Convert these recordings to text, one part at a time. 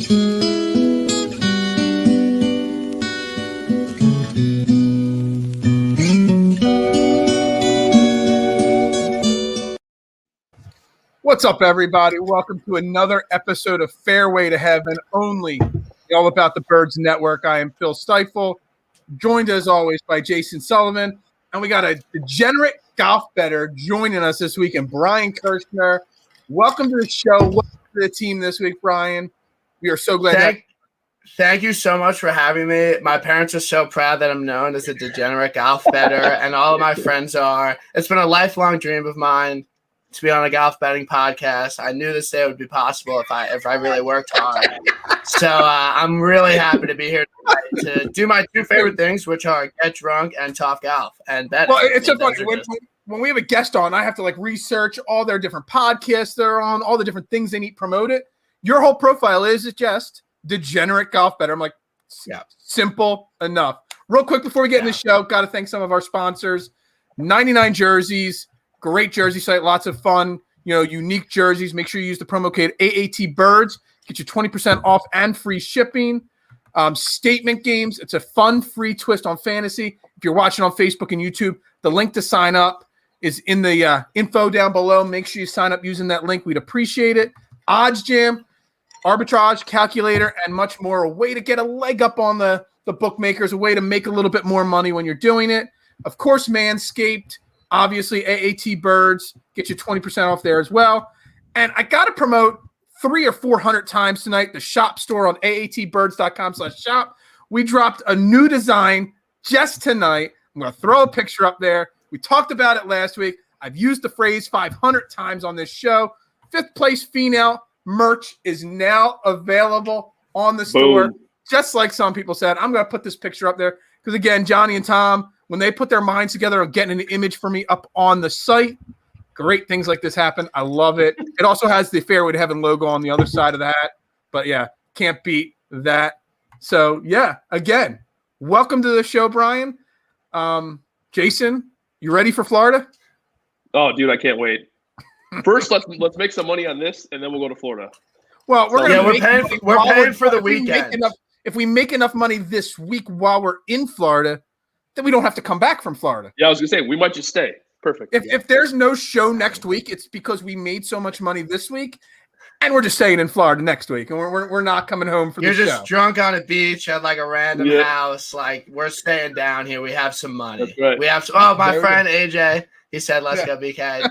What's up, everybody? Welcome to another episode of Fairway to Heaven, only All About the Birds Network. I am Phil Stiefel, joined as always by Jason Sullivan, and we got a degenerate golf bettor joining us this week, and Brian Kirschner. Welcome to the show. Welcome to the team this week, Brian. We are so glad. Thank you so much for having me. My parents are so proud that I'm known as a degenerate golf bettor, and all of my friends are. It's been a lifelong dream of mine to be on a golf betting podcast. I knew this day would be possible if I really worked hard. So I'm really happy to be here tonight to do my two favorite things, which are get drunk and talk golf and bet. Well, it's so funny when we have a guest on, I have to research all their different podcasts they're on, all the different things they need promoted. Your whole profile is just degenerate golf bettor. I'm like, yeah, simple enough. Real quick before we get in the show, got to thank some of our sponsors. 99 Jerseys. Great jersey site, lots of fun, unique jerseys. Make sure you use the promo code AATBirds. Get you 20% off and free shipping. Statement Games. It's a fun, free twist on fantasy. If you're watching on Facebook and YouTube, the link to sign up is in the info down below. Make sure you sign up using that link. We'd appreciate it. Odds Jam, arbitrage, calculator, and much more. A way to get a leg up on the bookmakers, a way to make a little bit more money when you're doing it. Of course, Manscaped. Obviously, AAT Birds, get you 20% off there as well. And I got to promote 300 or 400 times tonight the shop store on aatbirds.com/shop. We dropped a new design just tonight. I'm going to throw a picture up there. We talked about it last week. I've used the phrase 500 times on this show. 5th place female merch is now available on the store. Boom. Just like some people said. I'm going to put this picture up there because, again, Johnny and Tom, when they put their minds together on getting an image for me up on the site, great things like this happen. I love it. It also has the Fairway to Heaven logo on the other side of that. But, yeah, can't beat that. So, yeah, again, welcome to the show, Brian. Jason, you ready for Florida? Oh, dude, I can't wait. First, let's make some money on this, and then we'll go to Florida. Well, we're paying for the weekend. If we make enough money this week while we're in Florida, then we don't have to come back from Florida. Yeah, I was going to say, we might just stay. Perfect. If there's no show next week, it's because we made so much money this week, and we're just staying in Florida next week, and we're not coming home for the show. You're just drunk on a beach at a random house. We're staying down here. We have some money. That's right. We have my friend AJ, he said, let's go BK.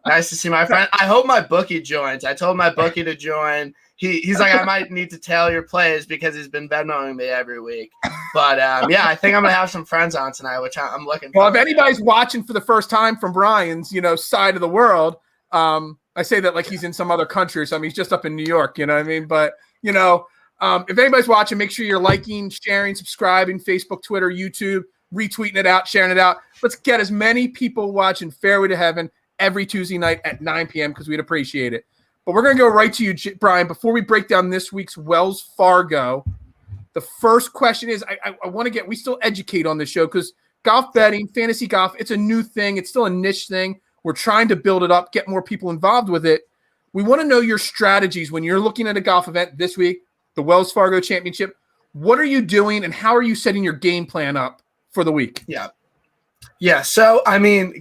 Nice to see my friend. I hope my bookie joins. I told my bookie to join. He's like, I might need to tail your plays because he's been Venmoing me every week. But, I think I'm going to have some friends on tonight, which I'm looking for. Well, if anybody's watching for the first time from Brian's, side of the world, I say that like he's in some other country or something. He's just up in New York, you know what I mean? But, if anybody's watching, make sure you're liking, sharing, subscribing, Facebook, Twitter, YouTube, retweeting it out, sharing it out. Let's get as many people watching Fairway to Heaven every Tuesday night at 9 p.m. because we'd appreciate it. But we're going to go right to you, Brian. Before we break down this week's Wells Fargo, the first question is I want to we still educate on the show because golf betting, fantasy golf, it's a new thing. It's still a niche thing. We're trying to build it up, get more people involved with it. We want to know your strategies when you're looking at a golf event this week, the Wells Fargo Championship. What are you doing and how are you setting your game plan up for the week? Yeah. So,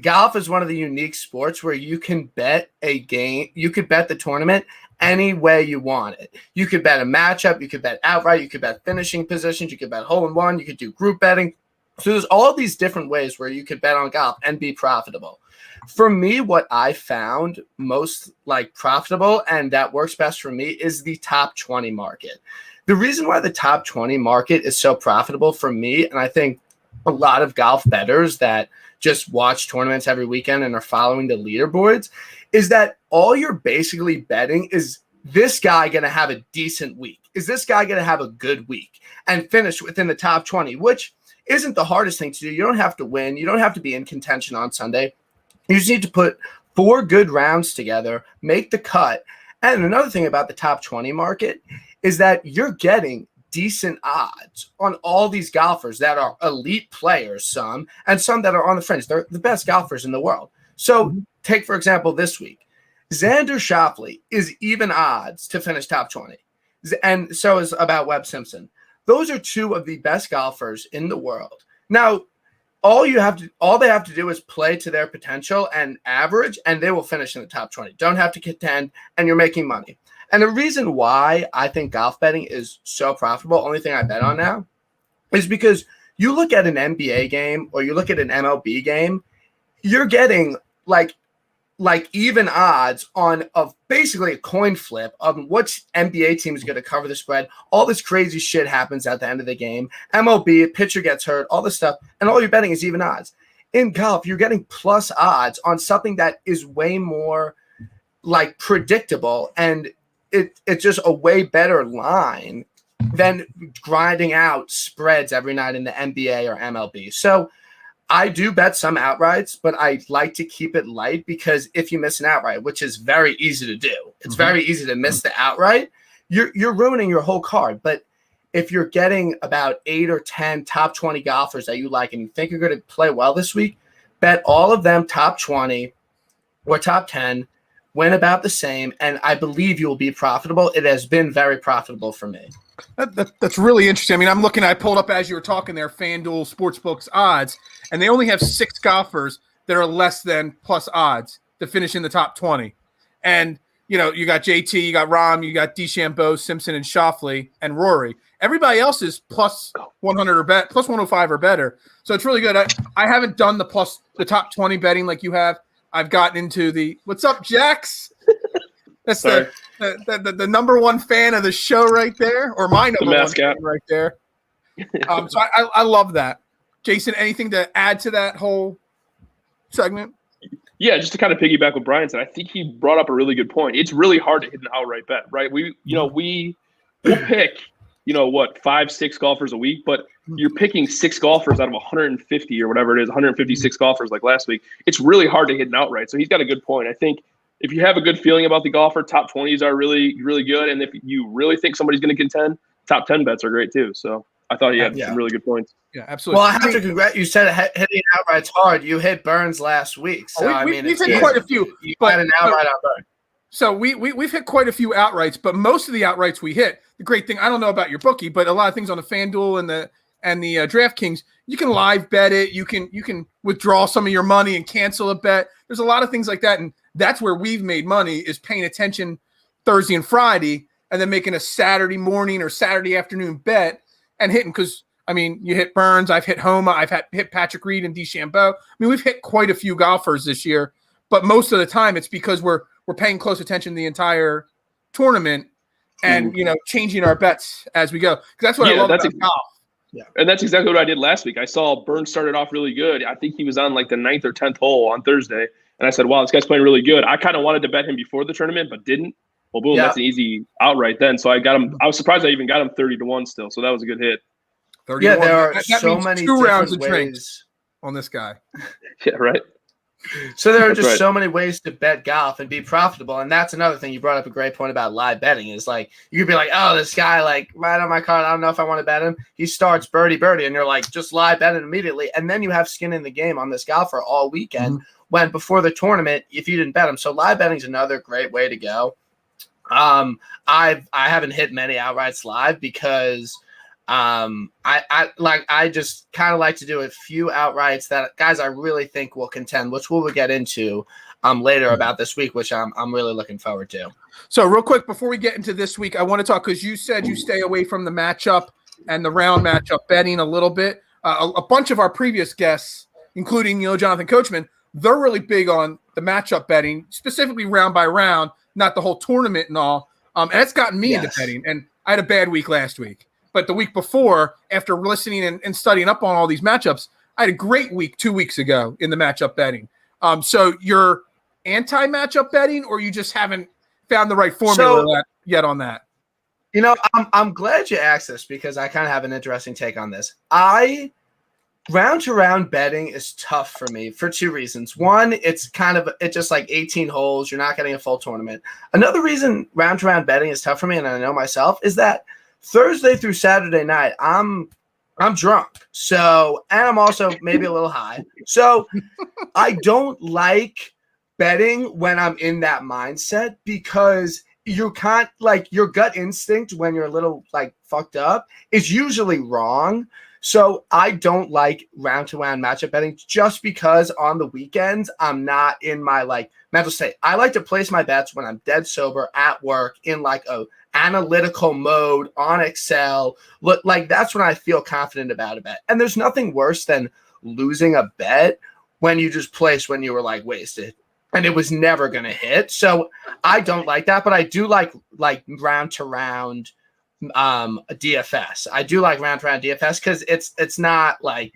golf is one of the unique sports where you can bet a game. You could bet the tournament any way you want it. You could bet a matchup. You could bet outright. You could bet finishing positions. You could bet hole-in-one. You could do group betting. So there's all these different ways where you could bet on golf and be profitable. For me, what I found most profitable and that works best for me is the top 20 market. The reason why the top 20 market is so profitable for me, and I think a lot of golf bettors that just watch tournaments every weekend and are following the leaderboards, is that all you're basically betting is this guy going to have a decent week? Is this guy going to have a good week and finish within the top 20, which isn't the hardest thing to do. You don't have to win. You don't have to be in contention on Sunday. You just need to put 4 good rounds together, make the cut. And another thing about the top 20 market is that you're getting decent odds on all these golfers that are elite players, some, and some that are on the fringe. They're the best golfers in the world. So take, for example, this week, Xander Schauffele is even odds to finish top 20. and so is about Webb Simpson. Those are two of the best golfers in the world. Now, all they have to do is play to their potential and average, and they will finish in the top 20. Don't have to contend, and you're making money. And the reason why I think golf betting is so profitable, only thing I bet on now, is because you look at an NBA game or you look at an MLB game, you're getting like even odds on of basically a coin flip on which NBA team is going to cover the spread. All this crazy shit happens at the end of the game. MLB, pitcher gets hurt, all this stuff, and all you're betting is even odds. In golf, you're getting plus odds on something that is way more like predictable, and it's just a way better line than grinding out spreads every night in the NBA or MLB. So I do bet some outrights, but I like to keep it light because if you miss an outright, which is very easy to do, it's very easy to miss the outright, you're ruining your whole card. But if you're getting about 8 or 10 top 20 golfers that you like and you think you're going to play well this week, bet all of them top 20 or top 10, win about the same, and I believe you will be profitable. It has been very profitable for me. That's really interesting. I mean, I pulled up as you were talking there, FanDuel Sportsbook's odds, and they only have 6 golfers that are less than plus odds to finish in the top 20. And, you got JT, you got Rahm, you got DeChambeau, Simpson, and Schauffele, and Rory. Everybody else is plus 100 or plus 105 or better. So it's really good. I haven't done the top 20 betting like you have. I've gotten into what's up, Jax? That's the number one fan of the show right there, or my number one fan right there. So I love that. Jason, anything to add to that whole segment? Yeah, just to kind of piggyback what Brian said, I think he brought up a really good point. It's really hard to hit an outright bet, right? We'll pick, 5, 6 golfers a week, but you're picking 6 golfers out of 150 or whatever it is, 156 golfers like last week. It's really hard to hit an outright. So he's got a good point. I think if you have a good feeling about the golfer, top 20s are really, really good. And if you really think somebody's going to contend, top 10 bets are great too. So I thought he had some really good points. Yeah, absolutely. Well, I have to congratulate you. Said hitting outrights hard. You hit Burns last week. So we've hit quite a few. You had an outright on Burns. So we've hit quite a few outrights, but most of the outrights we hit. The great thing, I don't know about your bookie, but a lot of things on the FanDuel and the DraftKings, you can live bet it. You can withdraw some of your money and cancel a bet. There's a lot of things like that, and that's where we've made money, is paying attention Thursday and Friday, and then making a Saturday morning or Saturday afternoon bet and hitting. Because you hit Burns, I've hit Homa, I've hit Patrick Reed and DeChambeau. We've hit quite a few golfers this year, but most of the time it's because we're paying close attention to the entire tournament and changing our bets as we go. Because that's what I love about golf. Yeah, and that's exactly what I did last week. I saw Burns started off really good. I think he was on like the 9th or 10th hole on Thursday, and I said, "Wow, this guy's playing really good." I kind of wanted to bet him before the tournament, but didn't. Well, boom, that's an easy outright then. So I got him. I was surprised I even got him 30-1 still. So that was a good hit. 30-1. Yeah, there are that so means many 2 rounds of ways drinks on this guy. Yeah, right. So there are just so many ways to bet golf and be profitable. And that's another thing. You brought up a great point about live betting is like, you could be like, oh, this guy, like right on my card, I don't know if I want to bet him. He starts birdie. And you're like, just live bet it immediately. And then you have skin in the game on this golfer all weekend when before the tournament, if you didn't bet him. So live betting is another great way to go. I haven't hit many outrights live because I just kind of like to do a few outrights that guys I really think will contend, which we'll get into later about this week, which I'm really looking forward to. So real quick before we get into this week, I want to talk because you said you stay away from the matchup and the round matchup betting a little bit. A bunch of our previous guests, including Jonathan Coachman, they're really big on the matchup betting, specifically round by round, not the whole tournament and all. And that's gotten me into betting. And I had a bad week last week. But the week before, after listening and studying up on all these matchups, I had a great week 2 weeks ago in the matchup betting. So you're anti-matchup betting, or you just haven't found the right formula yet on that? I'm glad you asked this because I kind of have an interesting take on this. Round-to-round betting is tough for me for 2 reasons. One, it's just like 18 holes. You're not getting a full tournament. Another reason round-to-round betting is tough for me, and I know myself, is that Thursday through Saturday night, I'm drunk. So, and I'm also maybe a little high. So I don't like betting when I'm in that mindset because you can't, like, your gut instinct when you're a little like fucked up is usually wrong. So I don't like round to round matchup betting just because on the weekends I'm not in my like mental state. I like to place my bets when I'm dead sober at work in like a analytical mode on Excel. Look, like that's when I feel confident about a bet. And there's nothing worse than losing a bet when you just placed when you were like wasted and it was never going to hit. So I don't like that, but I do like round to round DFS. I do like round to round DFS because it's not like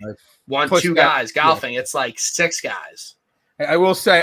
two guys golfing. Yeah. It's like six guys. I will say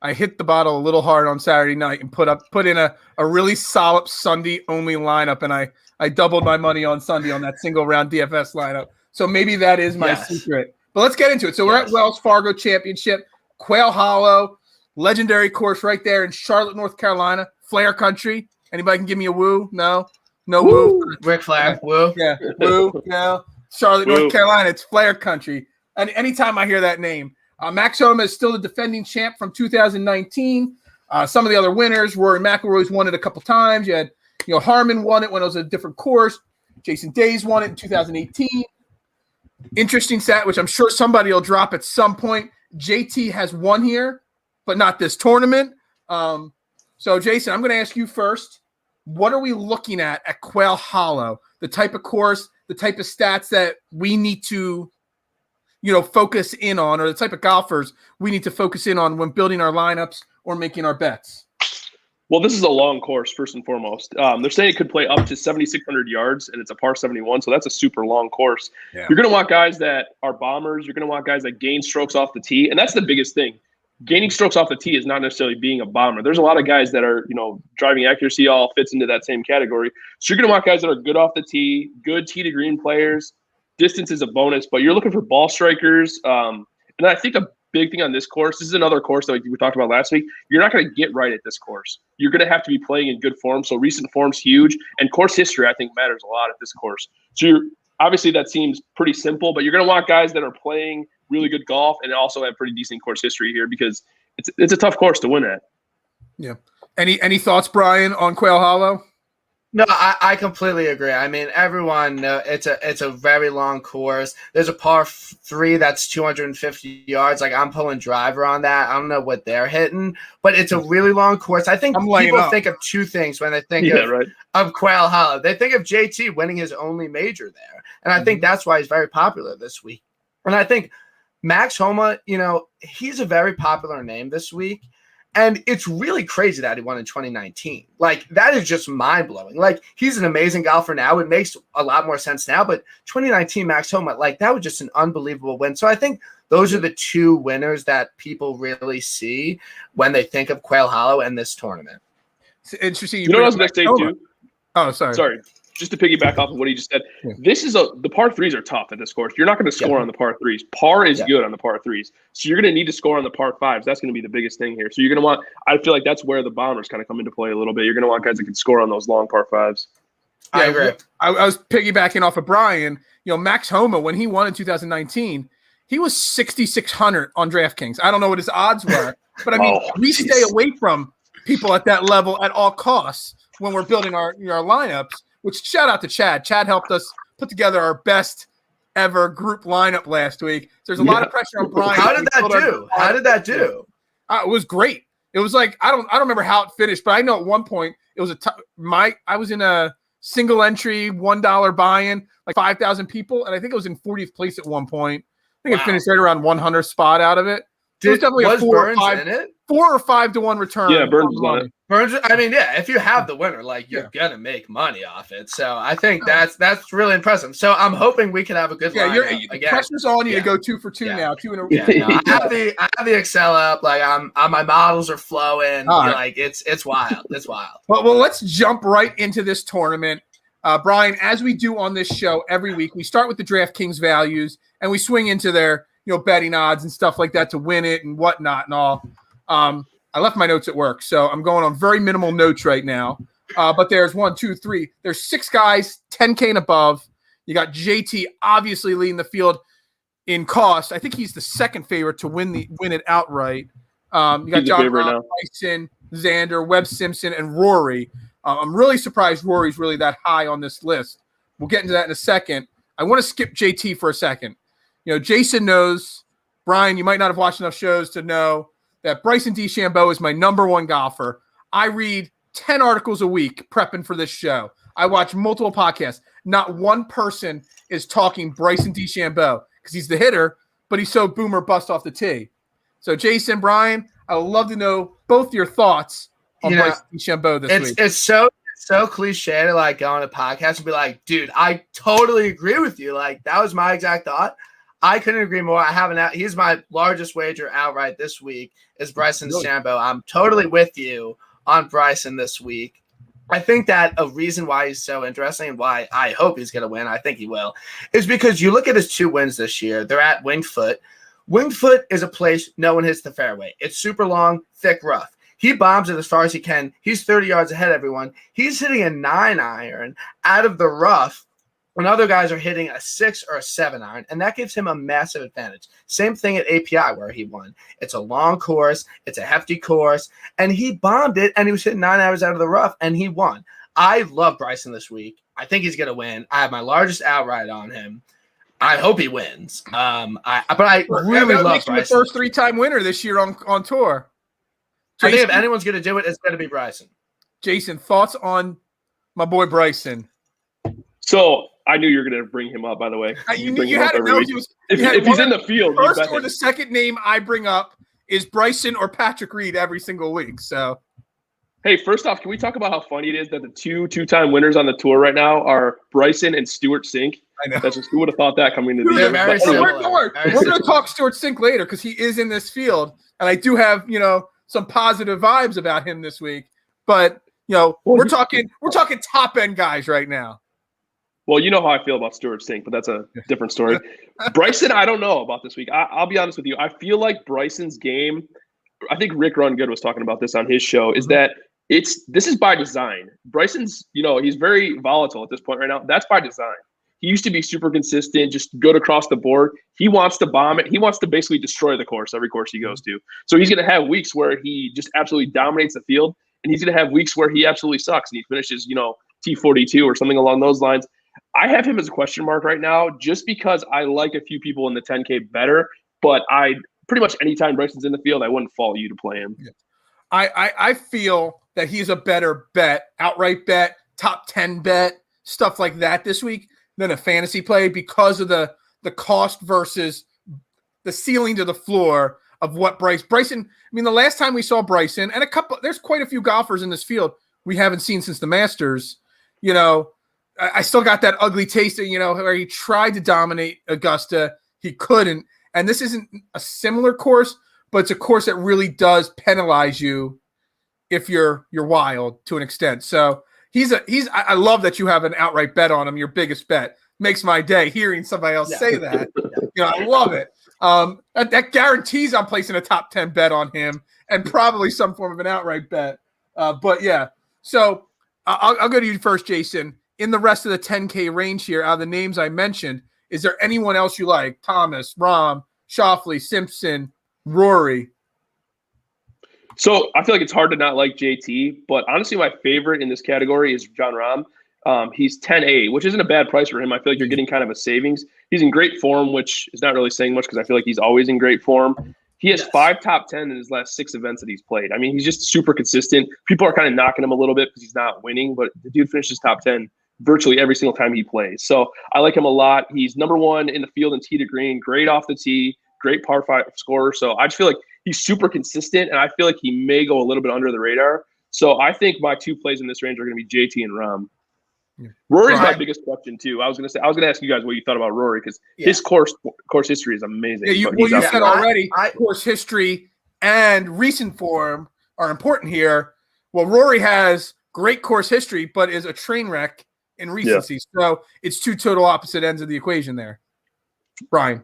I hit the bottle a little hard on Saturday night and put in a really solid Sunday only lineup, and I doubled my money on Sunday on that single round DFS lineup. So maybe that is my secret. But let's get into it. So we're at Wells Fargo Championship, Quail Hollow, legendary course right there in Charlotte, North Carolina, Flair Country. Anybody can give me a woo? No woo. Ric Flair, woo. Yeah, woo. No. Charlotte, North Carolina. It's Flair Country. And anytime I hear that name, Max Homa is still the defending champ from 2019. Some of the other winners, Rory McIlroy's won it a couple times. You had, Harman won it when it was a different course. Jason Day's won it in 2018. Interesting stat, which I'm sure somebody will drop at some point. JT has won here, but not this tournament. So, Jason, I'm going to ask you first. What are we looking at Quail Hollow? The type of course, the type of stats that we need to, focus in on, or the type of golfers we need to focus in on when building our lineups or making our bets? Well, this is a long course, first and foremost. They're saying it could play up to 7,600 yards, and it's a par 71, so that's a super long course. Yeah. You're going to want guys that are bombers. You're going to want guys that gain strokes off the tee, and that's the biggest thing. Gaining strokes off the tee is not necessarily being a bomber. There's a lot of guys that are, driving accuracy all fits into that same category. So you're going to want guys that are good off the tee, good tee to green players. Distance is a bonus, but you're looking for ball strikers. And I think a big thing on this course, this is another course that we talked about last week. You're not going to get right at this course. You're going to have to be playing in good form. So recent form's huge, and course history I think matters a lot at this course. So obviously that seems pretty simple, but you're going to want guys that are playing really good golf and also have pretty decent course history here because it's a tough course to win at. Yeah. Any thoughts, Brian, on Quail Hollow? No, I completely agree. I mean, everyone knows it's a very long course. There's a par 3 that's 250 yards. Like, I'm pulling driver on that. I don't know what they're hitting, but it's a really long course. I think people think of two things when they think of Quail Hollow. They think of JT winning his only major there, and I think that's why he's very popular this week. And I think Max Homa, he's a very popular name this week. And it's really crazy that he won in 2019. Like, that is just mind-blowing. Like, he's an amazing golfer now. It makes a lot more sense now. But 2019 Max Homa, like, that was just an unbelievable win. So I think those are the two winners that people really see when they think of Quail Hollow and this tournament. It's interesting. You know what I was going to say, too? Oh, sorry. Just to piggyback off of what he just said, this is the par 3s are tough at this course. You're not going to score on the par 3s. Par is good on the par 3s. So you're going to need to score on the par 5s. That's going to be the biggest thing here. So you're going to want – I feel like that's where the bombers kind of come into play a little bit. You're going to want guys that can score on those long par 5s. I agree. I was piggybacking off of Brian. Max Homa, when he won in 2019, he was 6,600 on DraftKings. I don't know what his odds were, but I mean, we stay away from people at that level at all costs when we're building our lineups. Which, shout out to Chad. Chad helped us put together our best ever group lineup last week. So there's a lot of pressure on Brian. How did that do? It was great. It was like I don't remember how it finished, but I know at one point it was I was in a single entry $1 buy-in, like 5,000 people, and I think it was in 40th place at one point. I think it finished right around 100 spot out of it. So it was definitely a 4 or 5 to 1 return. Yeah, Burns was on it. Burns, I mean, if you have the winner, like, you're gonna make money off it. So I think that's really impressive. So I'm hoping we can have a good lineup again. Pressure's on you to go 2 for 2 now. 2 in a row. I have the Excel up. Like, my models are flowing. Like, it's wild. It's wild. Well, let's jump right into this tournament. Brian, as we do on this show every week, we start with the DraftKings values and we swing into their betting odds and stuff like that to win it and whatnot and all. I left my notes at work, so I'm going on very minimal notes right now. But there's 1, 2, 3. There's 6 guys, 10K and above. You got JT obviously leading the field in cost. I think he's the second favorite to win it outright. You got John Tyson, Xander, Webb Simpson, and Rory. I'm really surprised Rory's really that high on this list. We'll get into that in a second. I want to skip JT for a second. Jason knows, Brian, you might not have watched enough shows to know that Bryson DeChambeau is my number one golfer. I read 10 articles a week prepping for this show. I watch multiple podcasts. Not one person is talking Bryson DeChambeau because he's the hitter, but he's so boomer bust off the tee. So, Jason, Brian, I would love to know both your thoughts on Bryson DeChambeau this week. It's so cliche to like go on a podcast and be like, dude, I totally agree with you. Like that was my exact thought. I couldn't agree more. I have he's my largest wager outright this week is Bryson DeChambeau. I'm totally with you on Bryson this week. I think that a reason why he's so interesting and why I hope he's going to win, I think he will, is because you look at his 2 wins this year. They're at Winged Foot. Winged Foot is a place no one hits the fairway. It's super long, thick, rough. He bombs it as far as he can. He's 30 yards ahead of everyone. He's hitting a 9-iron out of the rough when other guys are hitting a 6 or a 7-iron, and that gives him a massive advantage. Same thing at API where he won. It's a long course. It's a hefty course, and he bombed it, and he was hitting 9 irons out of the rough, and he won. I love Bryson this week. I think he's going to win. I have my largest outright on him. I hope he wins. But I really love Bryson. The first 3-time winner this year on tour. Jason, I think if anyone's going to do it, it's going to be Bryson. Jason, thoughts on my boy Bryson? So I knew you were going to bring him up, by the way. You had to know he was. If he's in the field, first or the second name I bring up is Bryson or Patrick Reed every single week. So, hey, first off, can we talk about how funny it is that the two-time winners on the tour right now are Bryson and Stuart Sink? I know. That's just, who would have thought that coming into the year? We're going to talk Stuart Sink later because he is in this field, and I do have some positive vibes about him this week. But we're talking top end guys right now. Well, you know how I feel about Stuart Sink, but that's a different story. Bryson, I don't know about this week. I'll be honest with you. I feel like Bryson's game, I think Rick Rungood was talking about this on his show, is that this is by design. Bryson's, he's very volatile at this point right now. That's by design. He used to be super consistent, just good across the board. He wants to bomb it. He wants to basically destroy the course, every course he goes to. So he's going to have weeks where he just absolutely dominates the field, and he's going to have weeks where he absolutely sucks and he finishes, T42 or something along those lines. I have him as a question mark right now just because I like a few people in the 10K better, but pretty much anytime Bryson's in the field, I wouldn't follow you to play him. Yeah. I feel that he's a better bet, outright bet, top 10 bet, stuff like that this week than a fantasy play because of the cost versus the ceiling to the floor of what Bryson. I mean, the last time we saw Bryson and there's quite a few golfers in this field we haven't seen since the Masters, I still got that ugly taste of, where he tried to dominate Augusta. He couldn't. And this isn't a similar course, but it's a course that really does penalize you if you're wild to an extent. So I love that you have an outright bet on him, your biggest bet. Makes my day hearing somebody else say that. I love it. That guarantees I'm placing a top 10 bet on him and probably some form of an outright bet. But yeah, so I'll go to you first, Jason. In the rest of the 10K range here, out of the names I mentioned, is there anyone else you like? Thomas, Rahm, Schauffele, Simpson, Rory? So I feel like it's hard to not like JT, but honestly, my favorite in this category is Jon Rahm. He's 10A, which isn't a bad price for him. I feel like you're getting kind of a savings. He's in great form, which is not really saying much because I feel like he's always in great form. He has 5 top 10 in his last 6 events that he's played. I mean, he's just super consistent. People are kind of knocking him a little bit because he's not winning, but the dude finishes top 10 virtually every single time he plays. So I like him a lot. He's number 1 in the field in tee to green, great off the tee, great par 5 scorer. So I just feel like he's super consistent, and I feel like he may go a little bit under the radar. So I think my 2 plays in this range are going to be JT and Rahm. Yeah. Rory's my biggest question too. I was going to ask you guys what you thought about Rory because his course history is amazing. Yeah, you said already course history and recent form are important here. Well, Rory has great course history, but is a train wreck in recency. Yeah. So it's 2 total opposite ends of the equation there. Brian.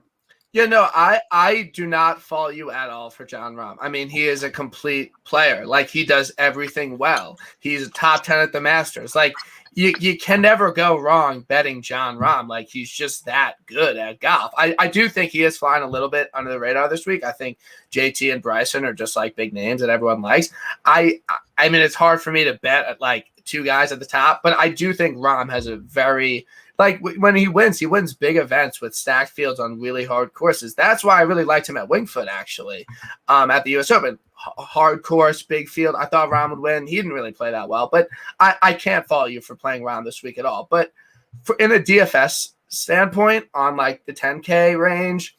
Yeah, no, I do not fault you at all for Jon Rahm. I mean, he is a complete player. Like, he does everything well. He's a top 10 at the Masters. Like, you can never go wrong betting Jon Rahm. Like, he's just that good at golf. I do think he is flying a little bit under the radar this week. I think JT and Bryson are just like big names that everyone likes. I mean, it's hard for me to bet at like two guys at the top, but I do think Rahm has a very, like, when he wins big events with stacked fields on really hard courses. That's why I really liked him at Wingfoot, actually, at the U.S. Open. Hard course, big field. I thought Rahm would win. He didn't really play that well, but I can't fault you for playing Rahm this week at all. But in a DFS standpoint, on like the 10K range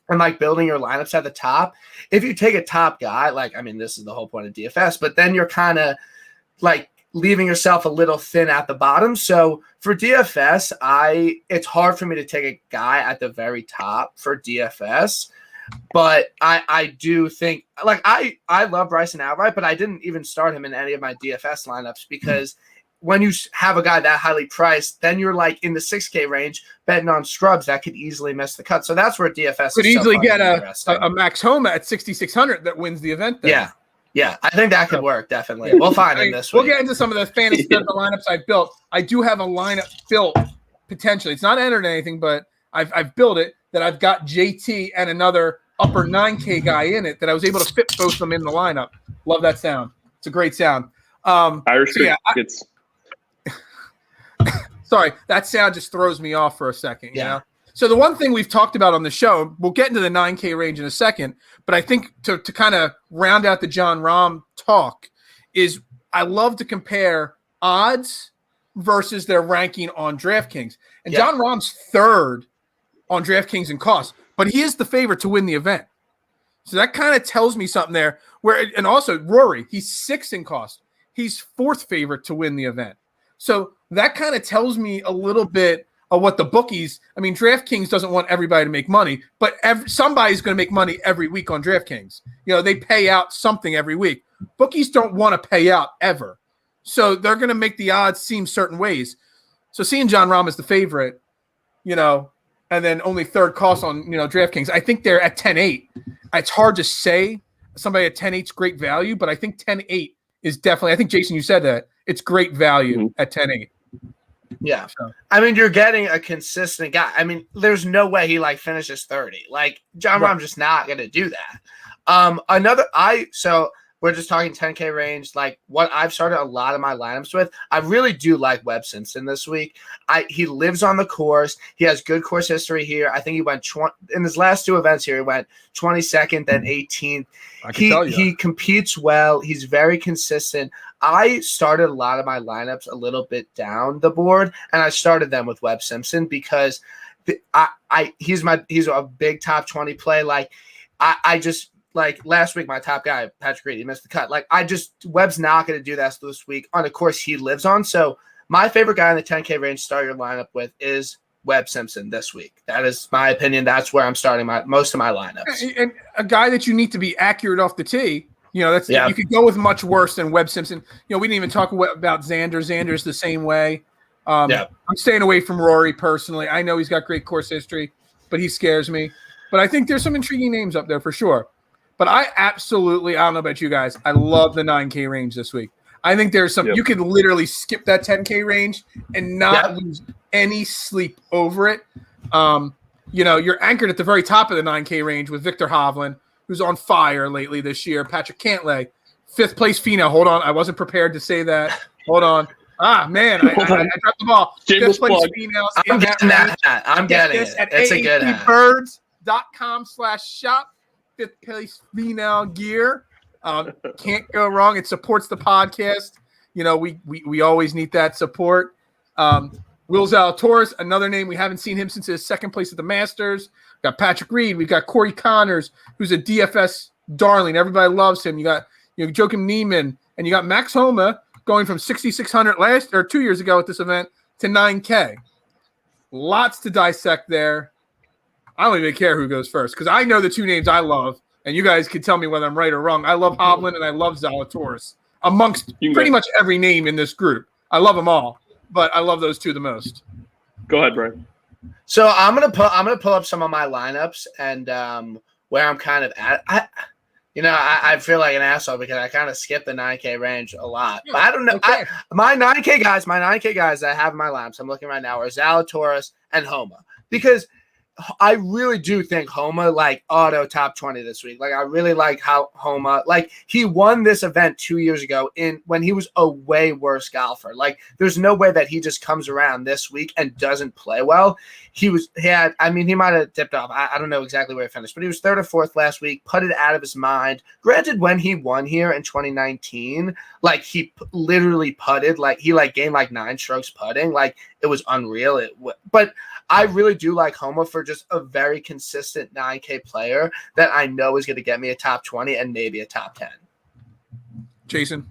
and like building your lineups at the top, if you take a top guy, like, I mean, this is the whole point of DFS, but then you're kind of like leaving yourself a little thin at the bottom. So for DFS, it's hard for me to take a guy at the very top for DFS. But I do think, like, I love Bryson outright, but I didn't even start him in any of my DFS lineups because when you have a guy that highly priced, then you're like in the 6K range betting on scrubs that could easily miss the cut. So that's where DFS could easily get a Max Homa at 6,600 that wins the event. Then. Yeah, I think that could work, definitely. We'll find him this week. We'll get into some of the fantasy lineups I've built. I do have a lineup built, potentially. It's not entered anything, but I've built it, that I've got JT and another upper 9K guy in it that I was able to fit both of them in the lineup. Love that sound. It's a great sound. Irish sorry, that sound just throws me off for a second. You know? So the one thing we've talked about on the show, we'll get into the 9K range in a second, but I think to kind of round out the Jon Rahm talk is I love to compare odds versus their ranking on DraftKings. And Jon Rahm's third on DraftKings in cost, but he is the favorite to win the event. So that kind of tells me something there. And also Rory, he's sixth in cost. He's fourth favorite to win the event. So that kind of tells me a little bit of what the bookies, I mean, DraftKings doesn't want everybody to make money, but somebody's going to make money every week on DraftKings. You know, they pay out something every week. Bookies don't want to pay out ever. So they're going to make the odds seem certain ways. So seeing Jon Rahm as the favorite, you know, and then only third cost on, you know, DraftKings, I think they're at 10-8. It's hard to say somebody at 10-8 is great value, but I think 10-8 is definitely, I think, Jason, you said that, it's great value at 10-8. Yeah. I mean, you're getting a consistent guy. I mean, there's no way he like finishes 30. Like Jon Rahm's just not going to do that. So we're just talking 10K range. Like what I've started a lot of my lineups with, I really do like Webb Simpson this week. He lives on the course. He has good course history here. I think he went in his last two events here. He went 22nd, then 18th. He competes well. He's very consistent. I started a lot of my lineups a little bit down the board, and I started them with Webb Simpson because he's a big top 20 play. Like I just. Like last week, my top guy, Patrick Reed, he missed the cut. Like Webb's not going to do that this week on a course he lives on. So my favorite guy in the 10K range to start your lineup with is Webb Simpson this week. That is my opinion. That's where I'm starting most of my lineups. And a guy that you need to be accurate off the tee. You know, you could go with much worse than Webb Simpson. You know, we didn't even talk about Xander. Xander's the same way. I'm staying away from Rory personally. I know he's got great course history, but he scares me. But I think there's some intriguing names up there for sure. But I don't know about you guys, I love the 9K range this week. I think there's some, you can literally skip that 10K range and not lose any sleep over it. You know, you're anchored at the very top of the 9K range with Victor Hovland, who's on fire lately this year. Patrick Cantlay, fifth place Finau. Hold on, I wasn't prepared to say that. Hold on. I dropped the ball. Fifth place Finau. I'm getting that. I'm getting it. It's a good hat. birds.com/shop. Fifth place Finau gear. Can't go wrong. It supports the podcast. You know, we always need that support. Will Zalatoris, another name. We haven't seen him since his second place at the Masters. We've got Patrick Reed. We've got Corey Connors, who's a DFS darling. Everybody loves him. You got Joakim Neiman, and you got Max Homa going from 6,600 2 years ago at this event to 9K. Lots to dissect there. I don't even care who goes first because I know the two names I love, and you guys can tell me whether I'm right or wrong. I love Hovland and I love Zalatoris amongst pretty much every name in this group. I love them all, but I love those two the most. Go ahead, Brian. So I'm gonna pull up some of my lineups and where I'm kind of at. You know, I feel like an asshole because I kind of skipped the 9K range a lot. But I don't know. Okay. My 9K guys that I have in my laps, I'm looking right now, are Zalatoris and Homa. Because I really do think Homa auto top 20 this week. I really like how Homa he won this event 2 years ago when he was a way worse golfer. There's no way that he just comes around this week and doesn't play well. He might have dipped off. I don't know exactly where he finished, but he was third or fourth last week, putted out of his mind. Granted, when he won here in 2019, he literally putted, he gained 9 strokes putting. It was unreal. But I really do like Homa for just a very consistent 9K player that I know is going to get me a top 20 and maybe a top 10. Jason?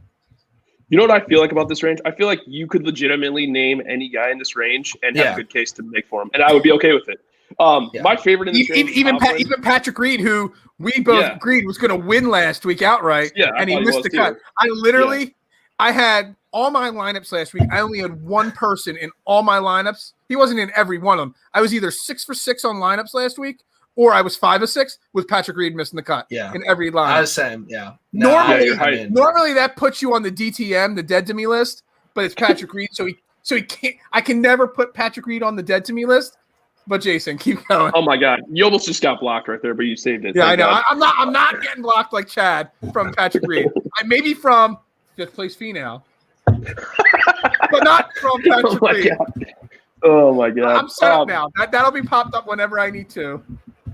You know what I feel like about this range? I feel like you could legitimately name any guy in this range and have a good case to make for him, and I would be okay with it. My favorite in this range even Patrick Reed, who we both agreed was going to win last week outright, and he missed the cut. I had all my lineups last week. I only had one person in all my lineups. He wasn't in every one of them. I was either 6 for 6 on lineups last week, or I was 5 of 6 with Patrick Reed missing the cut. In every lineup. I was saying, Normally that puts you on the DTM, the dead to me list, but it's Patrick Reed, so he can't. I can never put Patrick Reed on the dead to me list. But Jason, keep going. Oh my God, you almost just got blocked right there, but you saved it. Yeah, I know. I'm not getting blocked like Chad from Patrick Reed. I may be from 5th place Finau, but not from Patrick Reed. Oh my God. I'm set up now. That'll be popped up whenever I need to.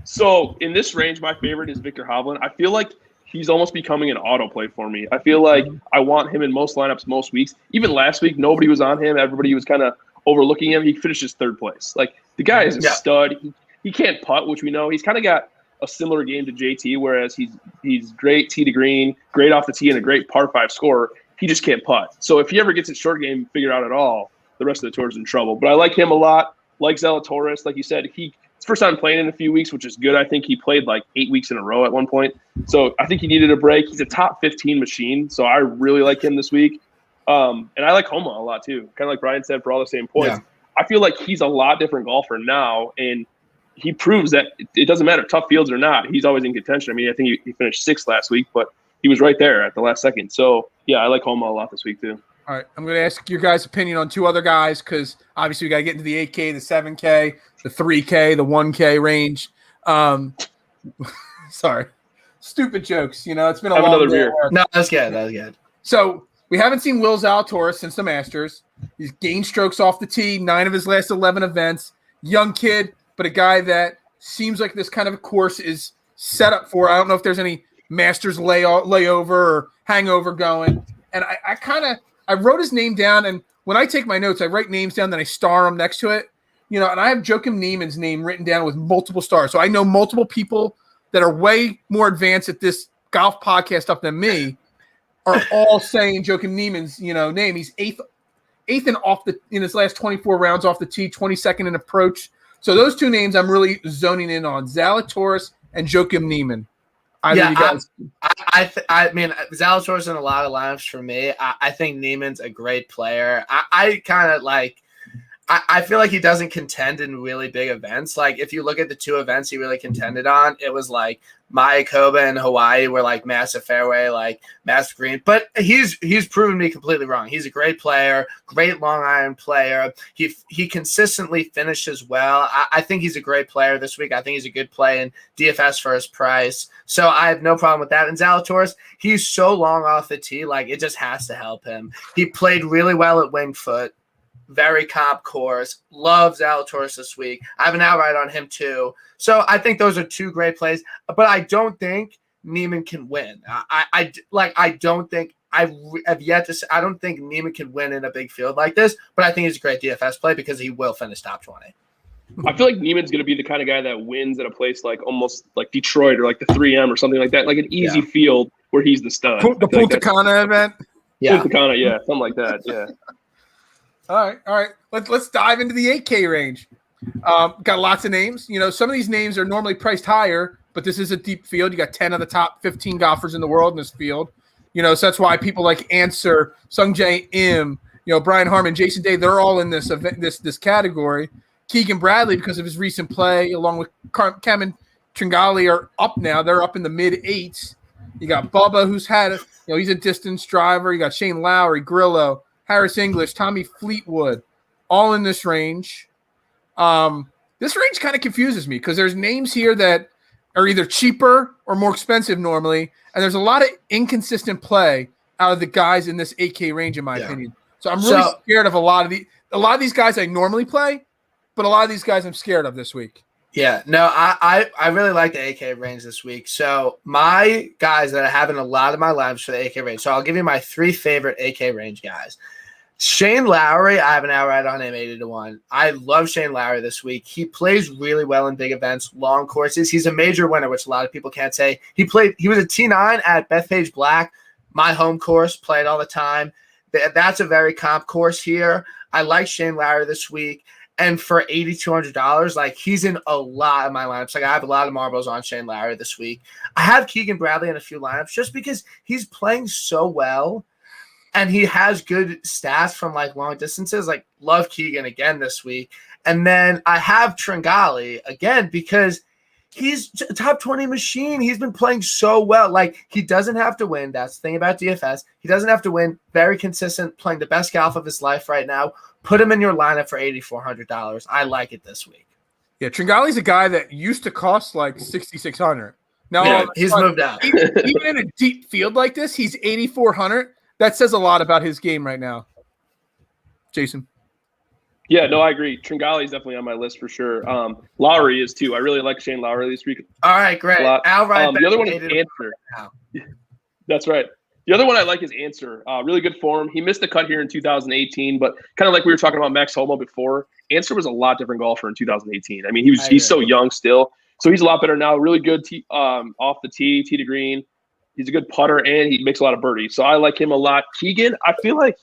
So in this range, my favorite is Viktor Hovland. I feel like he's almost becoming an autoplay for me. I feel like I want him in most lineups most weeks. Even last week, nobody was on him. Everybody was kind of overlooking him. He finishes 3rd place. The guy is a stud. He can't putt, which we know. He's kind of got a similar game to JT, whereas he's great tee to green, great off the tee, and a great par 5 scorer. He just can't putt. So if he ever gets his short game figured out at all, the rest of the tour is in trouble. But I like him a lot. Like Zalatoris, like you said, it's first time playing in a few weeks, which is good. I think he played 8 weeks in a row at one point. So I think he needed a break. He's a top 15 machine, so I really like him this week. And I like Homa a lot too. Kind of like Brian said, for all the same points. Yeah. I feel like he's a lot different golfer now, and he proves that it doesn't matter, tough fields or not, he's always in contention. I mean, I think he finished 6th last week, but he was right there at the last second. So, yeah, I like Homa a lot this week too. All right, I'm going to ask your guys' opinion on 2 other guys because obviously we got to get into the 8K, the 7K, the 3K, the 1K range. Sorry, stupid jokes. It's been a long day. No, that's good. So we haven't seen Will Zalatoris since the Masters. He's gained strokes off the tee, 9 of his last 11 events. Young kid, but a guy that seems like this kind of a course is set up for. I don't know if there's any Masters layover or hangover going. And I wrote his name down, and when I take my notes, I write names down, then I star them next to it. And I have Joakim Niemann's name written down with multiple stars. So I know multiple people that are way more advanced at this golf podcast stuff than me are all saying Joakim Niemann's, name. He's eighth in his last 24 rounds off the tee, 22nd in approach. So those 2 names I'm really zoning in on, Zalatoris and Joakim Niemann. I mean, Zalatoris in a lot of lineups for me. I think Niemann's a great player. I kind of I feel like he doesn't contend in really big events. If you look at the 2 events he really contended on, it was Mayakoba and Hawaii were massive fairway, massive green. But he's proven me completely wrong. He's a great player, great long iron player. He consistently finishes well. I think he's a great player this week. I think he's a good play in DFS for his price. So I have no problem with that. And Zalatoris, he's so long off the tee, it just has to help him. He played really well at Winged Foot. Very comp course. Love Zalatoris this week. I have an outright on him too. So I think those are 2 great plays. But I don't think Niemann can win. I don't think I have yet to say, I don't think Niemann can win in a big field like this. But I think he's a great DFS play because he will finish top 20. I feel like Niemann's going to be the kind of guy that wins at a place almost like Detroit or the 3M or something like that, an easy field where he's the stud. The Punta Cana event. Yeah, Punta Cana, yeah, something like that. Yeah. All right. Let's dive into the 8K range. Got lots of names. Some of these names are normally priced higher, but this is a deep field. You got 10 of the top 15 golfers in the world in this field. So that's why people like Answer, Sungjae Im, Brian Harmon, Jason Day, they're all in this event, this category. Keegan Bradley, because of his recent play, along with Cam and Tringali, are up now. They're up in the mid 8s. You got Bubba, who's had, he's a distance driver. You got Shane Lowry, Grillo, Harris English, Tommy Fleetwood, all in this range. This range kind of confuses me because there's names here that are either cheaper or more expensive normally, and there's a lot of inconsistent play out of the guys in this 8K range, in my opinion. So I'm really scared of a lot of these guys I normally play, but a lot of these guys I'm scared of this week. Yeah, no, I really like the 8K range this week. So my guys that I have in a lot of my lineups for the 8K range. So I'll give you my 3 favorite 8K range guys. Shane Lowry, I have an outright on him 80-1. I love Shane Lowry this week. He plays really well in big events, long courses. He's a major winner, which a lot of people can't say. He was a T9 at Bethpage Black, my home course, played all the time. That's a very comp course here. I like Shane Lowry this week. And for $8,200, like he's in a lot of my lineups. Like I have a lot of marbles on Shane Lowry this week. I have Keegan Bradley in a few lineups just because he's playing so well. And he has good stats from like long distances. Like love Keegan again this week. And then I have Tringali again because he's a top 20 machine. He's been playing so well. Like he doesn't have to win. That's the thing about DFS. He doesn't have to win. Very consistent, playing the best golf of his life right now. Put him in your lineup for $8,400. I like it this week. Yeah, Tringali's a guy that used to cost like $6,600. Now he's moved out. Even in a deep field like this, he's $8,400. That says a lot about his game right now. Jason. Yeah, no, I agree. Tringali is definitely on my list for sure. Lowry is too. I really like Shane Lowry this week. All right, great. Outright the other one is Answer. That's right. The other one I like is Answer. Really good form. He missed the cut here in 2018, but kind of like we were talking about Max Homa before, Answer was a lot different golfer in 2018. I mean, he's so young still, so he's a lot better now. Really good off the tee to green. He's a good putter, and he makes a lot of birdies. So I like him a lot. Keegan, I feel like,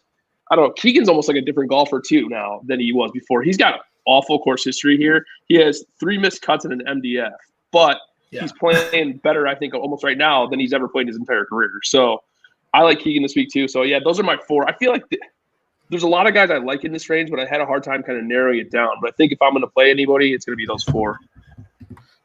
I don't know, Keegan's almost like a different golfer too now than he was before. He's got awful course history here. He has 3 missed cuts in an MDF, but he's playing better, I think, almost right now than he's ever played in his entire career. So I like Keegan this week too. So, yeah, those are my 4. I feel like there's a lot of guys I like in this range, but I had a hard time kind of narrowing it down. But I think if I'm going to play anybody, it's going to be those 4.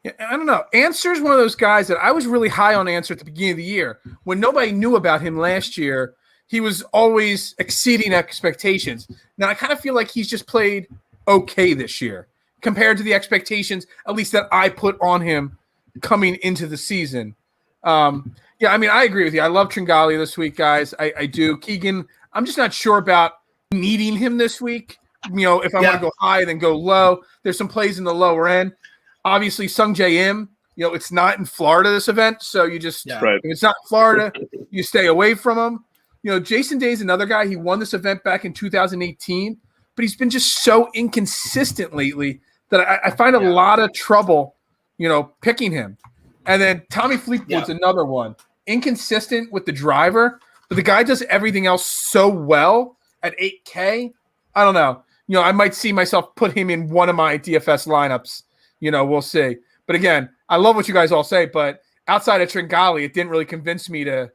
Yeah, I don't know. Answer is one of those guys that I was really high on Answer at the beginning of the year. When nobody knew about him last year, he was always exceeding expectations. Now, I kind of feel like he's just played okay this year compared to the expectations, at least that I put on him coming into the season. Yeah, I mean, I agree with you. I love Tringali this week, guys. I do. Keegan, I'm just not sure about needing him this week. If I want to go high, then go low. There's some plays in the lower end. Obviously, Sung J M, it's not in Florida, this event. So you just, if it's not in Florida, you stay away from him. Jason Day is another guy. He won this event back in 2018, but he's been just so inconsistent lately that I find a lot of trouble, picking him. And then Tommy Fleetwood's another one. Inconsistent with the driver, but the guy does everything else so well at 8K. I don't know. I might see myself put him in one of my DFS lineups. We'll see. But again, I love what you guys all say, but outside of Tringali, it didn't really convince me to,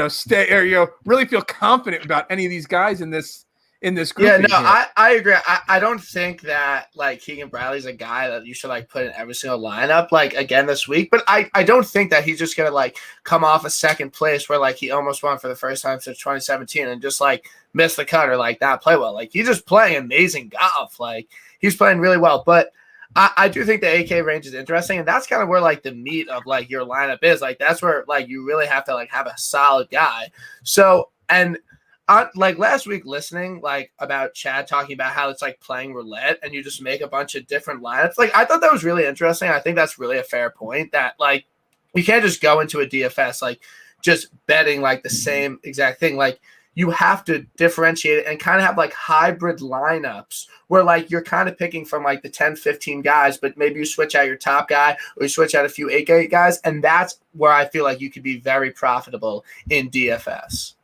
stay or, really feel confident about any of these guys in this group. Yeah, no, I agree. I don't think that like Keegan Bradley's a guy that you should like put in every single lineup like again this week. But I don't think that he's just gonna like come off a second place where like he almost won for the first time since 2017 and just like miss the cut or like not play well. Like he's just playing amazing golf. Like he's playing really well. But I do think the AK range is interesting, and that's kind of where like the meat of like your lineup is. Like that's where like you really have to like have a solid guy. So and like last week listening like about Chad talking about how it's like playing roulette and you just make a bunch of different lineups. Like I thought that was really interesting. I think that's really a fair point that like you can't just go into a DFS like just betting like the same exact thing. Like you have to differentiate it and kind of have like hybrid lineups where like you're kind of picking from like the 10, 15 guys, but maybe you switch out your top guy or you switch out a few 8 guys. And that's where I feel like you could be very profitable in DFS.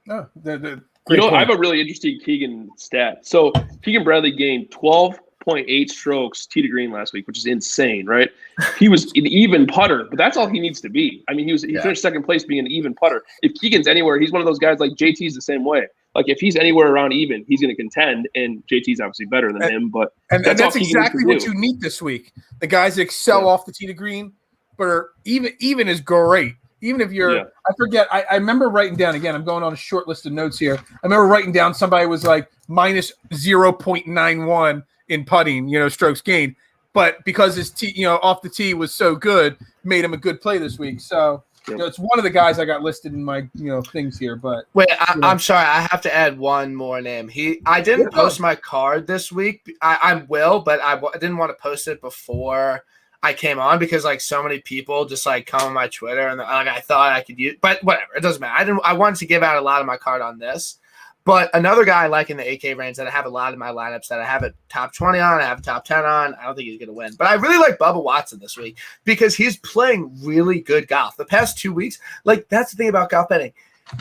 Oh, I have a really interesting Keegan stat. So Keegan Bradley gained 12.8 strokes tee to green last week, which is insane, right? He was an even putter, but that's all he needs to be. I mean, he finished second place being an even putter. If Keegan's anywhere, he's one of those guys like JT's the same way. Like if he's anywhere around even, he's going to contend, and JT's obviously better than him. But that's exactly what you need this week. The guys that excel off the tee to green, but are even is great. Even if you're, I forget, I remember writing down, again, I'm going on a short list of notes here. I remember writing down somebody was like minus 0.91 in putting, strokes gained. But because his tee, off the tee was so good, made him a good play this week. So, it's one of the guys I got listed in my, things here. But wait, I'm sorry, I have to add one more name. I didn't post my card this week. I will, but I didn't want to post it before I came on because like so many people just like come on my Twitter and like I thought I could use, but whatever, it doesn't matter. I wanted to give out a lot of my card on this. But another guy I like in the 8K range that I have a lot of my lineups that I have a top 20 on, I have a top 10 on. I don't think he's going to win. But I really like Bubba Watson this week because he's playing really good golf. The past 2 weeks, like that's the thing about golf betting.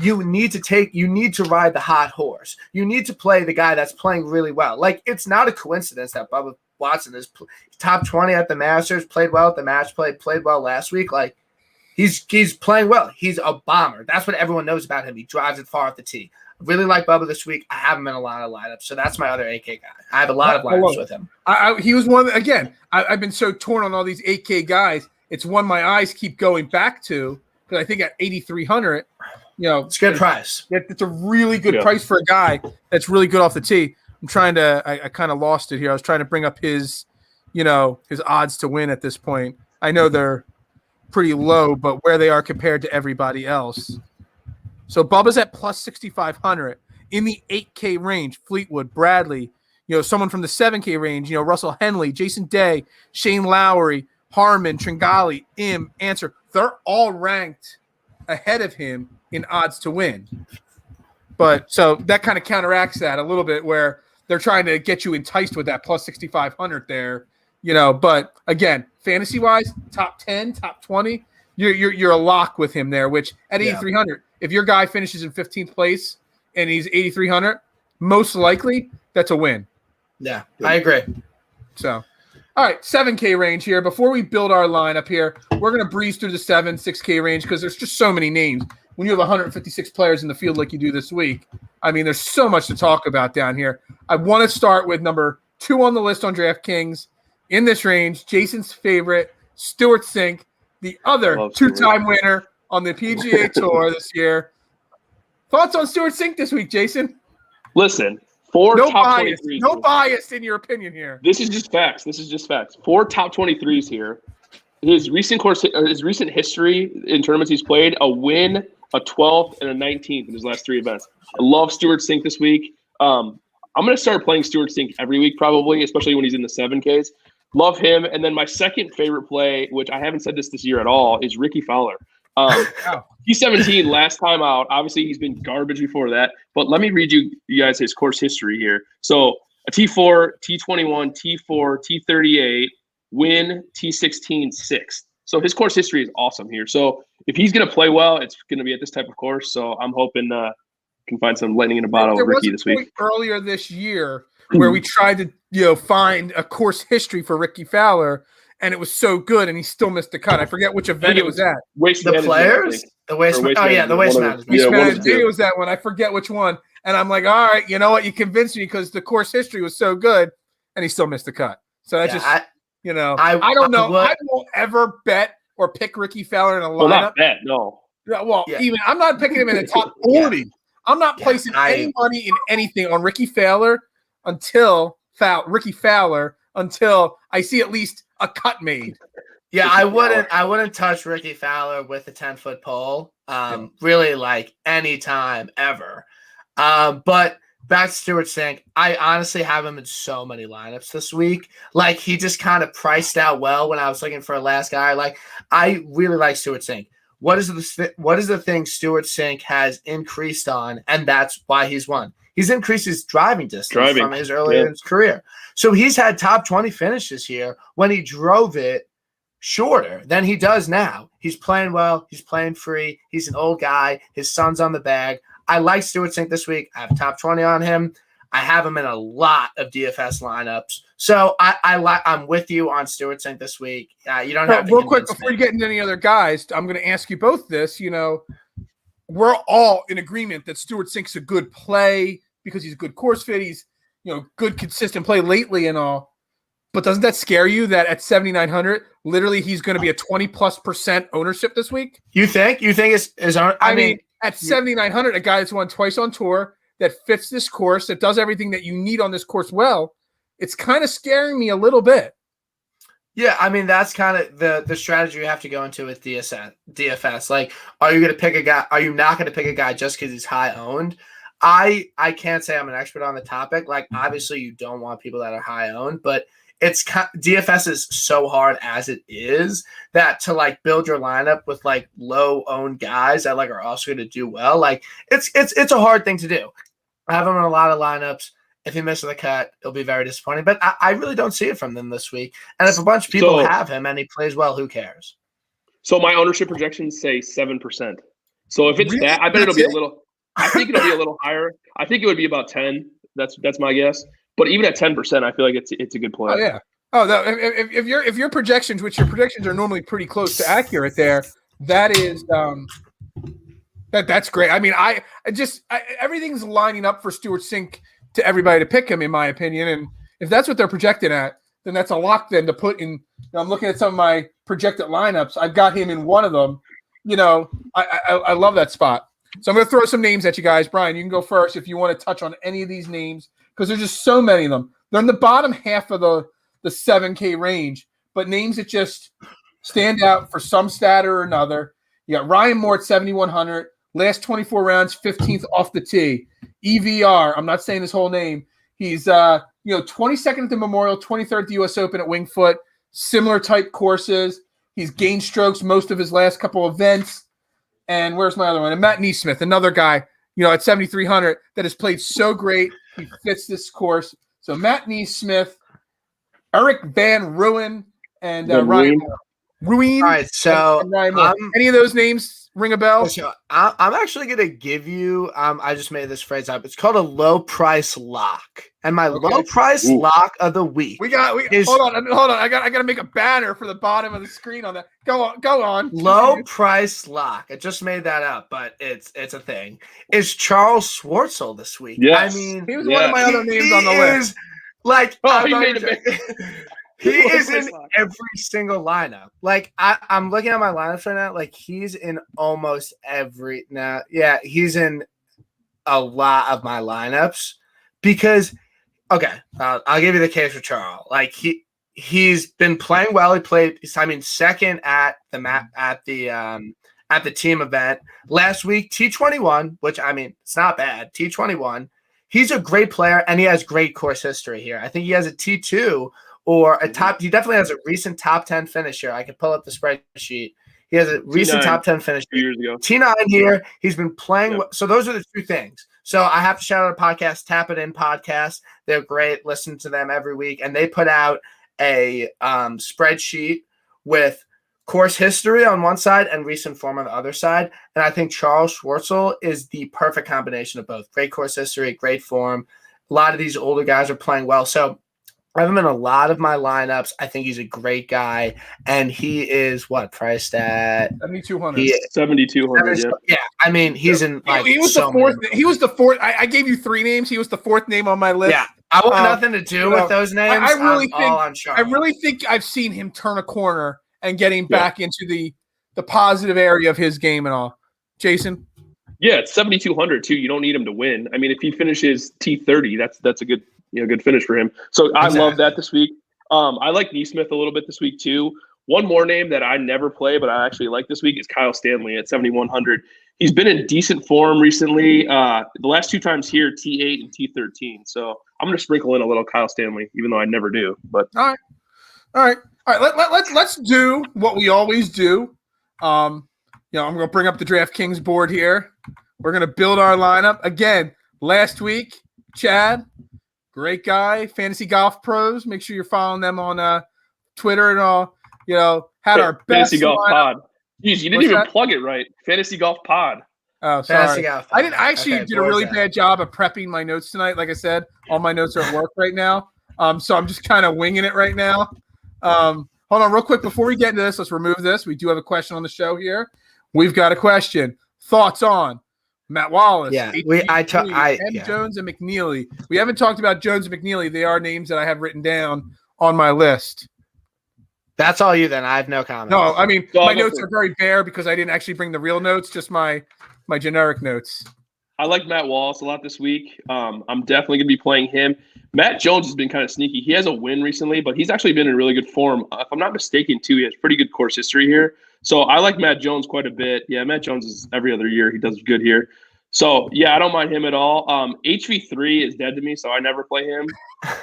You need to ride the hot horse. You need to play the guy that's playing really well. Like it's not a coincidence that Bubba Watson is top 20 at the Masters, played well at the match play, played well last week. Like he's playing well. He's a bomber. That's what everyone knows about him. He drives it far off the tee. Really like Bubba this week. I have him in a lot of lineups, so that's my other 8K guy. I have a lot of lineups with him. He was one again. I've been so torn on all these 8K guys. It's one my eyes keep going back to because I think at 8,300, it's a good price. It's a really good price for a guy that's really good off the tee. I'm trying to. I kind of lost it here. I was trying to bring up his odds to win at this point. I know they're pretty low, but where they are compared to everybody else. So Bubba's at plus 6,500 in the 8K range. Fleetwood, Bradley, someone from the 7K range, Russell Henley, Jason Day, Shane Lowry, Harmon, Tringali, Im, Answer. They're all ranked ahead of him in odds to win. But so that kind of counteracts that a little bit where they're trying to get you enticed with that plus 6,500 there, But again, fantasy-wise, top 10, top 20, you're a lock with him there, which at 8,300, if your guy finishes in 15th place and he's 8,300, most likely that's a win. Yeah, I agree. So, all right, 7K range here. Before we build our lineup here, we're going to breeze through the 6K range because there's just so many names. When you have 156 players in the field like you do this week, I mean, there's so much to talk about down here. I want to start with number 2 on the list on DraftKings. In this range, Jason's favorite, Stewart Cink, the other 2-time winner on the PGA Tour this year. Thoughts on Stewart Cink this week, Jason? Listen, 4 no top bias, 23s. No bias in your opinion here. This is just facts. 4 top 23s here. His recent history in tournaments he's played: a win, a 12th, and a 19th in his last 3 events. I love Stewart Cink this week. I'm going to start playing Stewart Cink every week probably, especially when he's in the 7Ks. Love him. And then my second favorite play, which I haven't said this year at all, is Ricky Fowler. He's 17 last time out. Obviously, he's been garbage before that. But let me read you guys his course history here. So a T4, T21, T4, T38, win, T16, 6th. So his course history is awesome here. So if he's going to play well, it's going to be at this type of course. So I'm hoping can find some lightning in a bottle with Ricky this week. Earlier this year where we tried to find a course history for Ricky Fowler, and it was so good, and he still missed the cut. I forget which event it was at. The Players? The Waste Management. Oh, yeah, the Waste Management. Maybe it was that one. I forget which one. And I'm like, all right, you know what? You convinced me because the course history was so good, and he still missed the cut. So that's I don't know. I won't ever bet or pick Ricky Fowler in a lineup. Well, not bet, no. Even I'm not picking him in the top 40. I'm not placing any money in anything on Ricky Fowler until I see at least a cut made. Yeah, I wouldn't touch Ricky Fowler with a 10-foot pole. Really, like any time ever. But back to Stewart Cink, I honestly have him in so many lineups this week. Like he just kind of priced out well when I was looking for a last guy. Like I really like Stewart Cink. What is the thing Stewart Cink has increased on, and that's why he's won? He's increased his driving distance from his earlier in his career. So he's had top 20 finishes here when he drove it shorter than he does now. He's playing well. He's playing free. He's an old guy. His son's on the bag. I like Stewart Cink this week. I have top 20 on him. I have him in a lot of DFS lineups. So I'm with you on Stewart Cink this week. You don't have to real quick before you get into any other guys. I'm going to ask you both this. We're all in agreement that Stewart Cink's a good play because he's a good course fit. He's good consistent play lately and all. But doesn't that scare you that at 7,900, literally he's going to be a 20+% ownership this week? You think is I mean, at 7,900, a guy that's won twice on tour, that fits this course, that does everything that you need on this course well, it's kind of scaring me a little bit. Yeah, I mean, that's kind of the strategy you have to go into with DFS. Like, are you going to pick a guy? Are you not going to pick a guy just because he's high owned? I can't say I'm an expert on the topic. Like, obviously, you don't want people that are high owned, but DFS is so hard as it is that to like build your lineup with like low owned guys that like are also going to do well. Like, it's a hard thing to do. I have him in a lot of lineups. If he misses the cut, it'll be very disappointing. But I really don't see it from them this week. And if a bunch of people have him and he plays well, who cares? So my ownership projections say 7%. So if it's really? That, I bet it'll be a little. I think it'll be a little higher. I think it would be about 10. That's my guess. But even at 10%, I feel like it's a good play. Oh yeah. Oh, no, if your projections, which your predictions are normally pretty close to accurate, there, that is that's great. I mean, everything's lining up for Stuart Sink to everybody to pick him, in my opinion. And if that's what they're projecting at, then that's a lock then to put in. I'm looking at some of my projected lineups. I've got him in one of them. I love that spot. So I'm going to throw some names at you guys. Brian, you can go first if you want to touch on any of these names because there's just so many of them. They're in the bottom half of the 7K range, but names that just stand out for some stat or another. You got Ryan Moore at 7,100. Last 24 rounds, 15th off the tee. EVR, I'm not saying his whole name. He's 22nd at the Memorial, 23rd at the U.S. Open at Winged Foot. Similar type courses. He's gained strokes most of his last couple events. And where's my other one? And Matt Neesmith, another guy, at 7,300 that has played so great. He fits this course. So Matt Neesmith, Eric Van Ruin, and Ryan Moore. Ruin. All right, so and Ryan Moore. Any of those names ring a bell? So I'm actually going to give you I just made this phrase up. It's called a low price lock. And my low price lock of the week. Hold on. I got to make a banner for the bottom of the screen on that. Go on. Low price lock. I just made that up, but it's a thing. Is Charles Schwartzel this week? Yes. I mean, he was one of my other names on the list. He made he is in every single lineup. Like I'm looking at my lineups right now. Like he's in almost every now. Yeah, he's in a lot of my lineups because. Okay, I'll give you the case for Charles. Like he's been playing well. He played. Second at the team event last week. T21, which it's not bad. T21. He's a great player and he has great course history here. I think he has a T2. Or a top, he definitely has a recent top 10 finish here. I can pull up the spreadsheet. He has a recent top 10 finish 2 years ago. T9 here. He's been playing. Yep. So those are the two things. So I have to shout out a podcast, Tap It In Podcast. They're great. Listen to them every week. And they put out a spreadsheet with course history on one side and recent form on the other side. And I think Charles Schwartzel is the perfect combination of both. Great course history, great form. A lot of these older guys are playing well. So I have him in a lot of my lineups. I think he's a great guy, and he is priced at 7,200. 7,200. Yeah, he's in. He was the fourth. He was the fourth. I gave you three names. He was the fourth name on my list. Yeah, I want nothing to do with those names. I really think I've seen him turn a corner and getting back into the positive area of his game and all. Jason. Yeah, it's 7,200 too. You don't need him to win. If he finishes T30, that's a good. Good finish for him. So I love that this week. I like Neesmith a little bit this week too. One more name that I never play, but I actually like this week is Kyle Stanley at 7,100. He's been in decent form recently. The last two times here, T8 and T13. So I'm going to sprinkle in a little Kyle Stanley, even though I never do. But all right. Let's do what we always do. I'm going to bring up the DraftKings board here. We're going to build our lineup again. Last week, Chad. Great guy, Fantasy Golf Pros. Make sure you're following them on Twitter and all. Had our best Fantasy Golf Pod. Jeez, you didn't even plug it right. Fantasy Golf Pod. Oh, sorry. I did a really bad job of prepping my notes tonight. Like I said, all my notes are at work right now. So I'm just kind of winging it right now. Hold on real quick. Before we get into this, let's remove this. We do have a question on the show here. We've got a question. Thoughts on Matt Wallace, Jones and McNeely. We haven't talked about Jones and McNeely. They are names that I have written down on my list. That's all you then. I have no comment. No, I mean, So my I'll go notes for- are very bare because I didn't actually bring the real notes, just my generic notes. I like Matt Wallace a lot this week. I'm definitely going to be playing him. Matt Jones has been kind of sneaky. He has a win recently, but he's actually been in really good form. If I'm not mistaken, too, he has pretty good course history here. So I like Matt Jones quite a bit. Yeah, Matt Jones is every other year. He does good here. So, yeah, I don't mind him at all. HV3 is dead to me, so I never play him.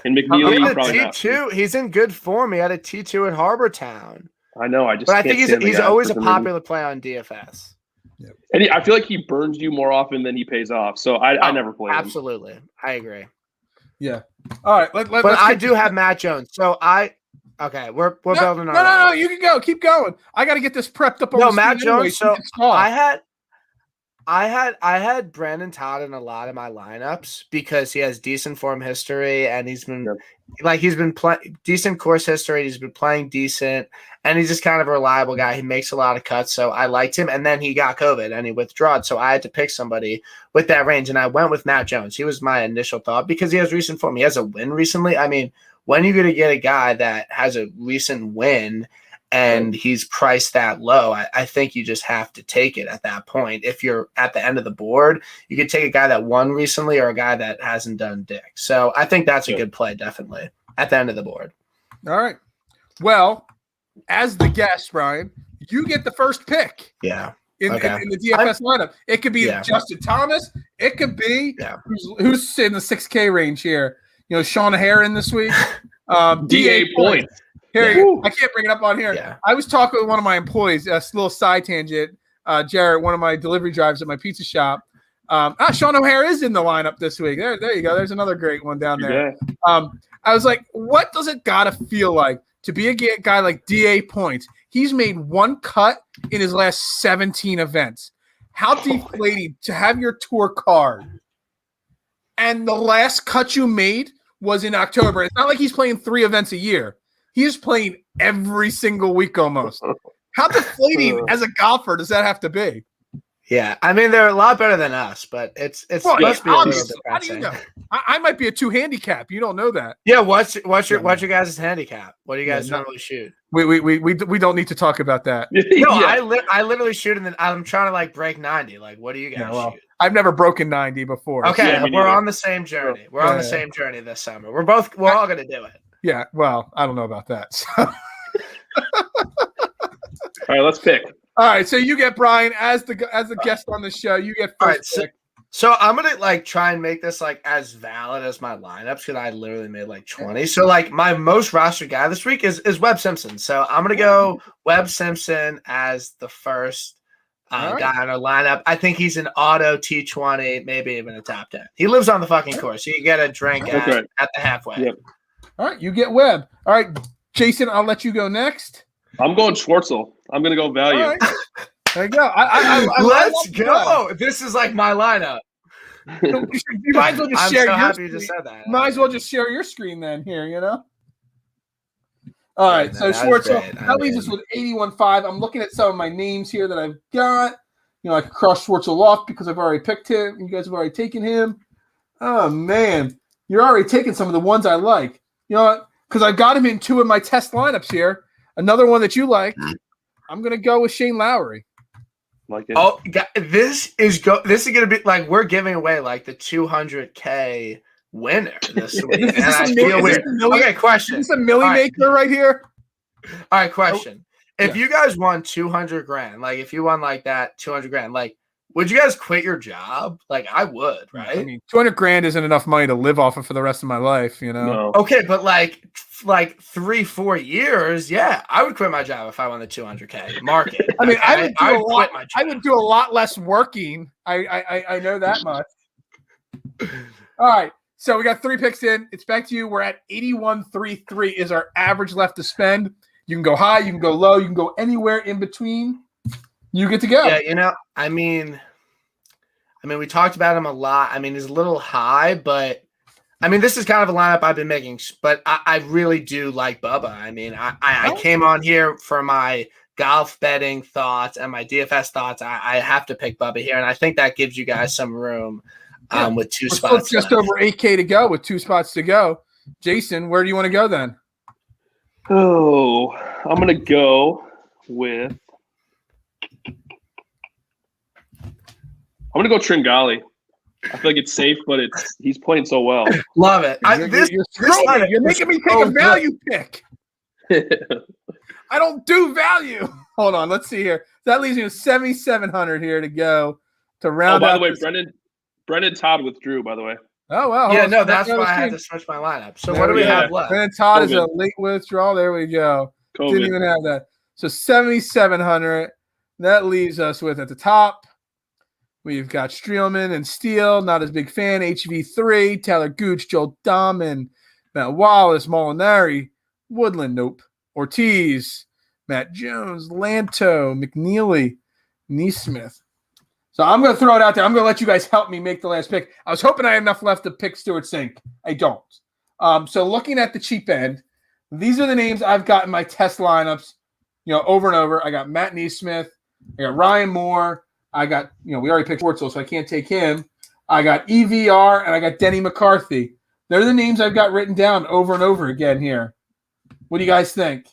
And McNeely, He had probably a not. T2. He's in good form. He had a T2 at Harbortown. I know. I just But I can't think stand the he's guy always for a some reason. popular play on DFS. And I feel like he burns you more often than he pays off. So I never play him. Absolutely. I agree. Yeah. All right. But let's I get- do have Matt Jones. So we're building our No. You can go. Keep going. I got to get this prepped up. On No, the Matt screen anyway, Jones. So it's off. I had Brandon Todd in a lot of my lineups because he has decent form history and he's been playing decent course history. He's been playing decent and he's just kind of a reliable guy. He makes a lot of cuts, so I liked him. And then he got COVID and he withdrew, so I had to pick somebody with that range, and I went with Matt Jones. He was my initial thought because he has recent form. He has a win recently. I mean, when are you going to get a guy that has a recent win and he's priced that low? I think you just have to take it at that point. If you're at the end of the board, you could take a guy that won recently or a guy that hasn't done dick. So I think that's a good play, definitely, at the end of the board. All right. Well, as the guest, Brian, you get the first pick. Yeah. In the DFS lineup. It could be Justin Thomas. It could be who's in the 6K range here. You know, Sean Heron this week. DA points. Here you go. I can't bring it up on here. Yeah. I was talking with one of my employees, a little side tangent. Jarrett, one of my delivery drivers at my pizza shop. Sean O'Hare is in the lineup this week. There you go. There's another great one down there. Yeah. I was like, what does it gotta feel like to be a guy like DA Points? He's made one cut in his last 17 events. How deflating to have your tour card and the last cut you made was in October. It's not like he's playing 3 events a year. He is playing every single week almost. How deflating as a golfer does that have to be? Yeah, I mean they're a lot better than us, but it's supposed to be a little bit How do you know? I might be a 2 handicap. You don't know that. Yeah, what's your guys' handicap? What do you guys normally shoot? We don't need to talk about that. No, Yeah. I literally shoot and then I'm trying to like break 90. Like, what do you guys shoot? I've never broken 90 before. Okay, Yeah, me we're neither. on the same journey. We're on the same journey this summer. We're all gonna do it. Yeah, well, I don't know about that. So. All right, let's pick. All right, so you get Brian as the guest on the show. You get first pick. So I'm gonna like try and make this like as valid as my lineups because I literally made like 20. So like my most rostered guy this week is Webb Simpson. So I'm gonna go Webb Simpson as the first guy on our lineup. I think he's an auto T20, maybe even a top 10. He lives on the fucking course. You can get a drink at the halfway. Yep. All right, you get Webb. All right, Jason, I'll let you go next. I'm going Schwartzel. I'm going to go value. All right. There you go. Let's go. This is like my lineup. You might as well just I'm share so your happy you screen. just said that. Might as well just share your screen then here, you know? All right, no, so that's Schwartzel, great. that leaves us with 81.5. I'm looking at some of my names here that I've got. You know, I could cross Schwartzel off because I've already picked him. You guys have already taken him. Oh, man. You're already taking some of the ones I like. You know what? Because I got him in 2 of my test lineups here. Another one that you like. I'm going to go with Shane Lowry. Like it. Oh, this is going to be like we're giving away like the 200K winner this week. Is this And a I milli- feel is weird. this a milli- Okay, question. Is this a milli maker right here? All right, question. If Yeah. you guys won 200 grand, like if you won like that 200 grand, like would you guys quit your job? Like I would, right? I mean, 200 grand isn't enough money to live off of for the rest of my life, you know? No. Okay, but like 3-4 years, yeah, I would quit my job if I won the 200K market. I mean, I Okay? would would do a lot less working. I know that much. All right. So we got 3 picks in. It's back to you. We're at 81.33 is our average left to spend. You can go high, you can go low, you can go anywhere in between. You get to go. Yeah, you know, I mean, we talked about him a lot. I mean, he's a little high, but I mean, this is kind of a lineup I've been making, but I really do like Bubba. I mean, I came on here for my golf betting thoughts and my DFS thoughts. I have to pick Bubba here, and I think that gives you guys some room with 2 We're spots. still just left. over 8K to go with 2 spots to go. Jason, where do you want to go then? Oh, I'm gonna go with. I'm gonna go Tringali. I feel like it's safe, but he's playing so well. Love it. You're making me take a value pick. I don't do value. Hold on, let's see here. That leaves me with 7,700 here to go to round. Oh, by the way, Brendan Todd withdrew. By the way. Oh well. Yeah, no, that's why I had to switch my lineup. So what do we have left? Brendan Todd is a late withdrawal. There we go. COVID. Didn't even have that. So 7,700. That leaves us with at the top. We've got Streelman and Steele, not as big fan. HV3, Taylor Gooch, Joel Dahman, Matt Wallace, Molinari, Woodland, nope. Ortiz, Matt Jones, Lanto, McNeely, Neesmith. So I'm going to throw it out there. I'm going to let you guys help me make the last pick. I was hoping I had enough left to pick Stuart Sink. I don't. So looking at the cheap end, these are the names I've got in my test lineups, over and over. I got Matt Neesmith. I got Ryan Moore. I got, we already picked Schwartzel, so I can't take him. I got EVR, and I got Denny McCarthy. They're the names I've got written down over and over again here. What do you guys think?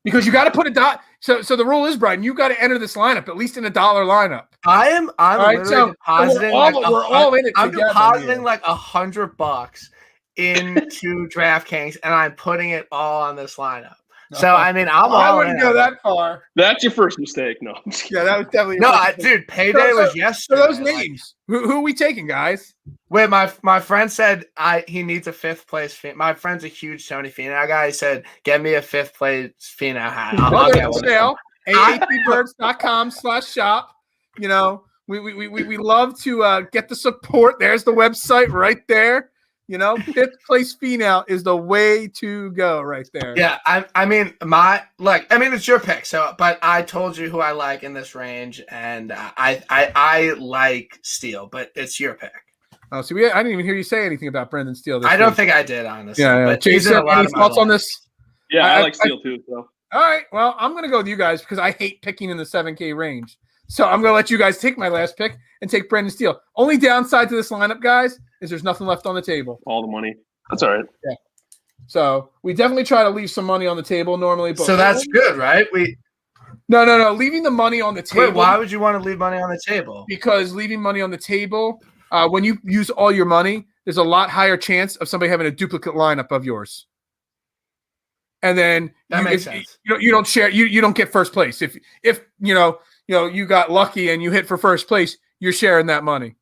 Because you got to put a dot. So the rule is, Brian, you got to enter this lineup, at least in $1 lineup. I'm literally depositing. We're all in it I'm together. depositing like $100 into DraftKings, and I'm putting it all on this lineup. So I mean, I wouldn't go that far. That's your first mistake. No. Yeah, that was definitely dude. Payday was yesterday. So those names. Who are we taking, guys? Wait, my friend said he needs a 5th place. My friend's a huge Tony Finau guy. He said, "Get me a 5th place Finau hat." I'll get one. Sale. AAPBirds.com/shop. We love to get the support. There's the website right there. 5th place Finau is the way to go right there. Yeah, I mean, it's your pick. So, but I told you who I like in this range, and I like Steele, but it's your pick. Oh, so I didn't even hear you say anything about Brendan Steele. I don't think I did, honestly. Yeah. But Jason, any thoughts on this? Yeah, I like Steele too. So. All right. Well, I'm going to go with you guys because I hate picking in the 7K range. So I'm going to let you guys take my last pick and take Brendan Steele. Only downside to this lineup, guys, is there's nothing left on the table. All the money. That's all right. Yeah. So we definitely try to leave some money on the table normally. But so that's good, right? No. Leaving the money on the table. Wait, why would you want to leave money on the table? Because leaving money on the table, when you use all your money, there's a lot higher chance of somebody having a duplicate lineup of yours. And then that makes sense. You don't share. You don't get first place. If you got lucky and you hit for first place, you're sharing that money.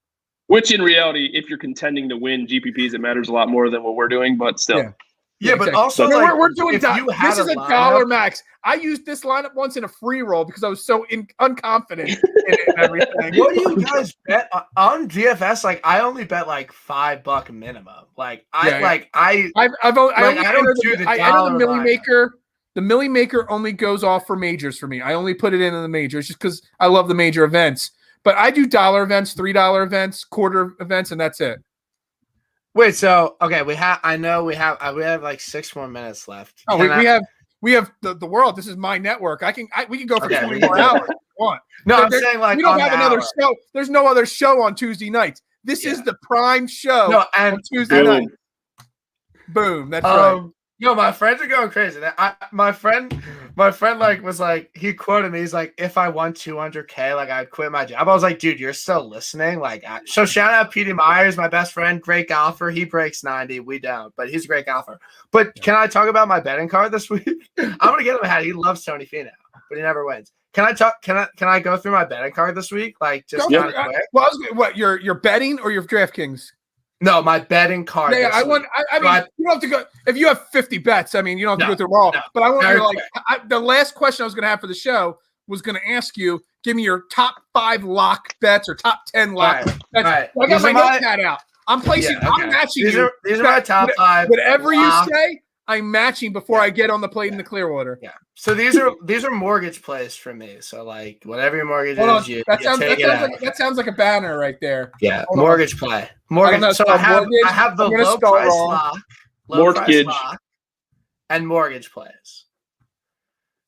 Which in reality, if you're contending to win GPPs, it matters a lot more than what we're doing. But still, yeah, but exactly. also we're doing. This is $1 max. I used this lineup once in a free roll because I was so unconfident in it and everything. What do you guys bet on DFS? Like, I only bet like $5 minimum. Like, I don't do the Millie Maker. The Millie Maker only goes off for majors for me. I only put it in the majors just because I love the major events. But I do $1 events, $3 events, quarter events, and that's it. Wait, so okay, we have like 6 more minutes left. Oh, we have the world. This is my network. We can go for 20 more hours if you want. No, I'm saying like we don't have another show. There's no other show on Tuesday nights. This is the prime show on Tuesday night. Boom. That's right. Yo, my friends are going crazy. My friend was like, he quoted me. He's like, if I won 200K, like I'd quit my job. I was like, dude, you're still listening. So shout out Petey Myers, my best friend, great golfer. He breaks 90. We don't, but he's a great golfer. But can I talk about my betting card this week? I'm gonna get him a hat. He loves Tony Finau, but he never wins. Can I go through my betting card this week? Like just kind of quick. Well, what you're betting or your DraftKings? No, my betting card. Yeah, I mean, you don't have to go if you have 50 bets. I mean, you don't have to go through them all. But I want you the last question I was going to have for the show was going to ask you, give me your top 5 lock bets or top 10 lock bets. Right. I got my notepad out. I'm placing. I'm matching. These are my top 5. Whatever you say, I'm matching before I get on the plate in the Clearwater. Yeah. So these are mortgage plays for me. So like whatever your mortgage is, that sounds like a banner right there. Yeah, mortgage play. Mortgage. So I have the low price lock, mortgage lock, and mortgage plays.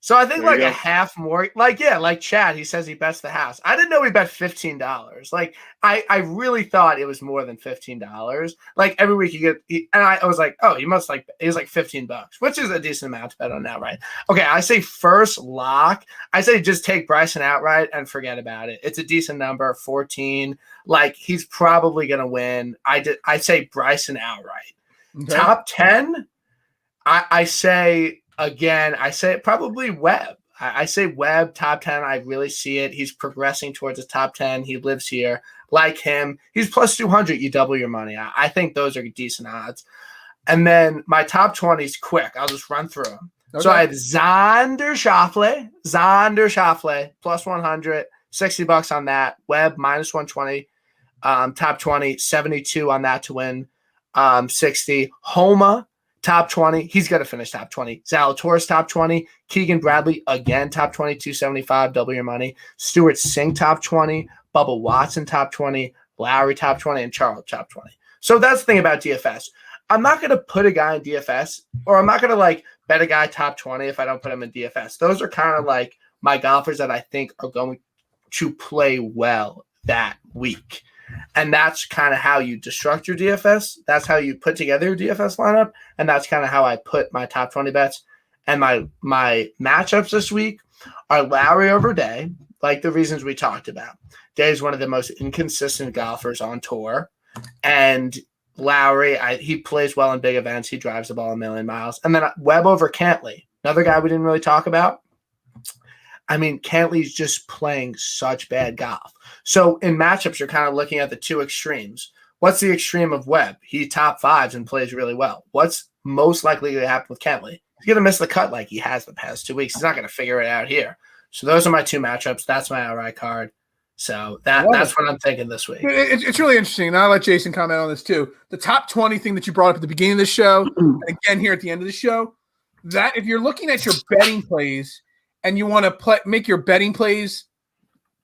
So I think There you like a go. half more, like Chad, he says he bets the house. I didn't know he bet $15. Like I really thought it was more than $15. Like every week and I was like, oh, he was like $15, which is a decent amount to bet on outright. Okay, I say first lock. I say just take Bryson outright and forget about it. It's a decent number, 14. Like he's probably gonna win. I say Bryson outright. Okay. Top 10, I say. Again, I say probably Webb. I say Webb, top 10. I really see it. He's progressing towards the top 10. He lives here. Like him, he's plus 200. You double your money. I think those are decent odds. And then my top 20 is quick. I'll just run through them. Okay. So I have Xander Schauffele, plus 100, $60 on that. Webb, minus 120. Top 20, 72 on that to win 60. Homa, top 20. He's got to finish top 20. Zalatoris, top 20. Keegan Bradley, again, top 20, 275, double your money. Stuart Singh, top 20. Bubba Watson, top 20. Lowry, top 20. And Charles, top 20. So that's the thing about DFS. I'm not going to put a guy in DFS, or I'm not going to like bet a guy top 20 if I don't put him in DFS. Those are kind of like my golfers that I think are going to play well that week. And that's kind of how you destruct your DFS. That's how you put together your DFS lineup. And that's kind of how I put my top 20 bets. And my matchups this week are Lowry over Day, like the reasons we talked about. Day is one of the most inconsistent golfers on tour. And Lowry, he plays well in big events. He drives the ball a million miles. And then Webb over Cantley, another guy we didn't really talk about. I mean, Cantley's just playing such bad golf. So in matchups, you're kind of looking at the two extremes. What's the extreme of Webb? He top fives and plays really well. What's most likely to happen with Cantley? He's going to miss the cut like he has the past 2 weeks. He's not going to figure it out here. So those are my two matchups. That's my outright card. So that's what I'm thinking this week. It's really interesting. And I'll let Jason comment on this too. The top 20 thing that you brought up at the beginning of the show, and again here at the end of the show, that if you're looking at your betting plays and you want to make your betting plays,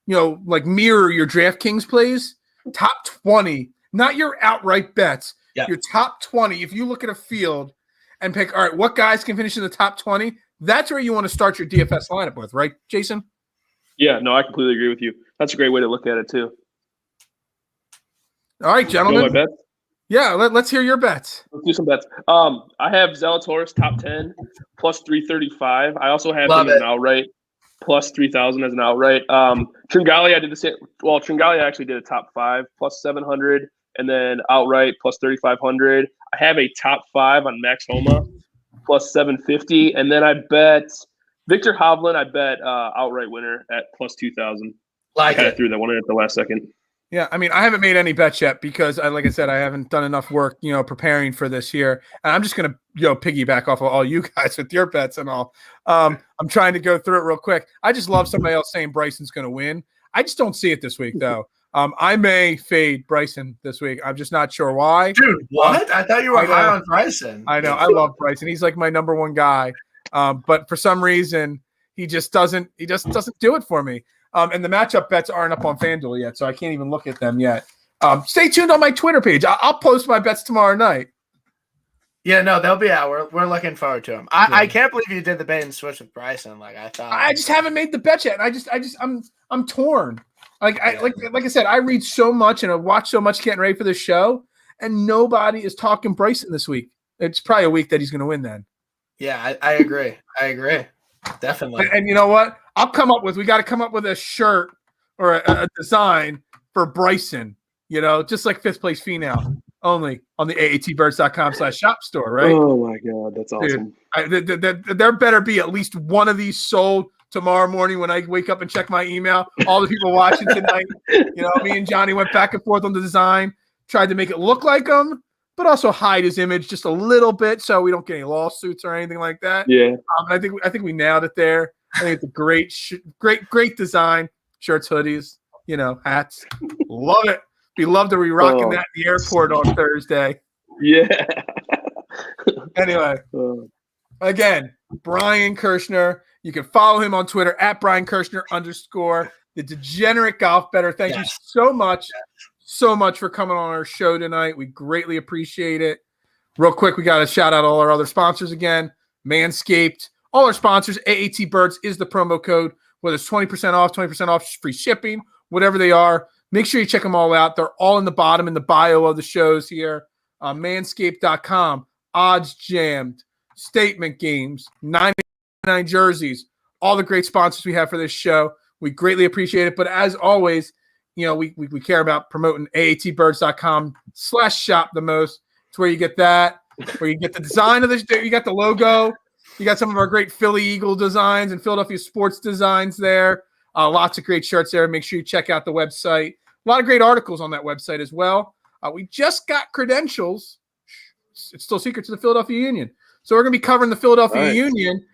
like mirror your DraftKings plays, top 20, not your outright bets, your top 20. If you look at a field and pick, all right, what guys can finish in the top 20, that's where you want to start your DFS lineup with, right, Jason? Yeah, no, I completely agree with you. That's a great way to look at it too. All right, gentlemen. You know my bets? Yeah, let's hear your bets. Let's do some bets. I have Zalatoris top 10 plus 335. I also have him as an outright plus 3,000 as an outright. Tringali, I did the same. Well, Tringali actually did a top 5 plus 700, and then outright plus 3,500. I have a top 5 on Max Homa plus 750, and then I bet Victor Hovland. I bet outright winner at plus 2,000. I kind of threw that one in at the last second. Yeah, I mean, I haven't made any bets yet because, like I said, I haven't done enough work, preparing for this year. And I'm just going to, piggyback off of all you guys with your bets and all. I'm trying to go through it real quick. I just love somebody else saying Bryson's going to win. I just don't see it this week, though. I may fade Bryson this week. I'm just not sure why. Dude, what? I thought you were high on Bryson. I know. I love Bryson. He's like my number one guy. But for some reason, he just doesn't do it for me. And the matchup bets aren't up on FanDuel yet, so I can't even look at them yet. Stay tuned on my Twitter page. I'll post my bets tomorrow night. Yeah, no, they'll be out. We're looking forward to them. I can't believe you did the bait and switch with Bryson. Like I thought. I just haven't made the bet yet. I'm torn. Like I said, I read so much and I watch so much getting ready for this show, and nobody is talking Bryson this week. It's probably a week that he's going to win then. Yeah, I agree. Definitely. And you know what? We got to come up with a shirt or a design for Bryson, just like fifth place female, only on the aatbirds.com/shop store, right? Oh my God, that's awesome. Dude, there better be at least one of these sold tomorrow morning when I wake up and check my email. All the people watching tonight, me and Johnny went back and forth on the design, tried to make it look like him, but also hide his image just a little bit so we don't get any lawsuits or anything like that. Yeah. I think we nailed it there. I think it's a great design. Shirts, hoodies, hats. Love it. We love to be rocking that in the airport on Thursday. Yeah. Anyway, again, Brian Kirschner. You can follow him on Twitter at Brian Kirschner _ the Degenerate Golf Bettor. Thank you so much for coming on our show tonight. We greatly appreciate it. Real quick, we got to shout out all our other sponsors again. Manscaped, all our sponsors. AAT Birds is the promo code, whether it's 20% off, free shipping, whatever they are. Make sure you check them all out. They're all in the bottom in the bio of the shows here. Manscaped.com, Odds Jammed, Statement Games, 99 jerseys, all the great sponsors we have for this show. We greatly appreciate it. But as always, we care about promoting aatbirds.com/shop the most. It's where you get that, where you get the design of this. You got the logo. You got some of our great Philly Eagle designs and Philadelphia sports designs there. Lots of great shirts there. Make sure you check out the website. A lot of great articles on that website as well. We just got credentials. It's still secret to the Philadelphia Union. So we're going to be covering the Philadelphia Union,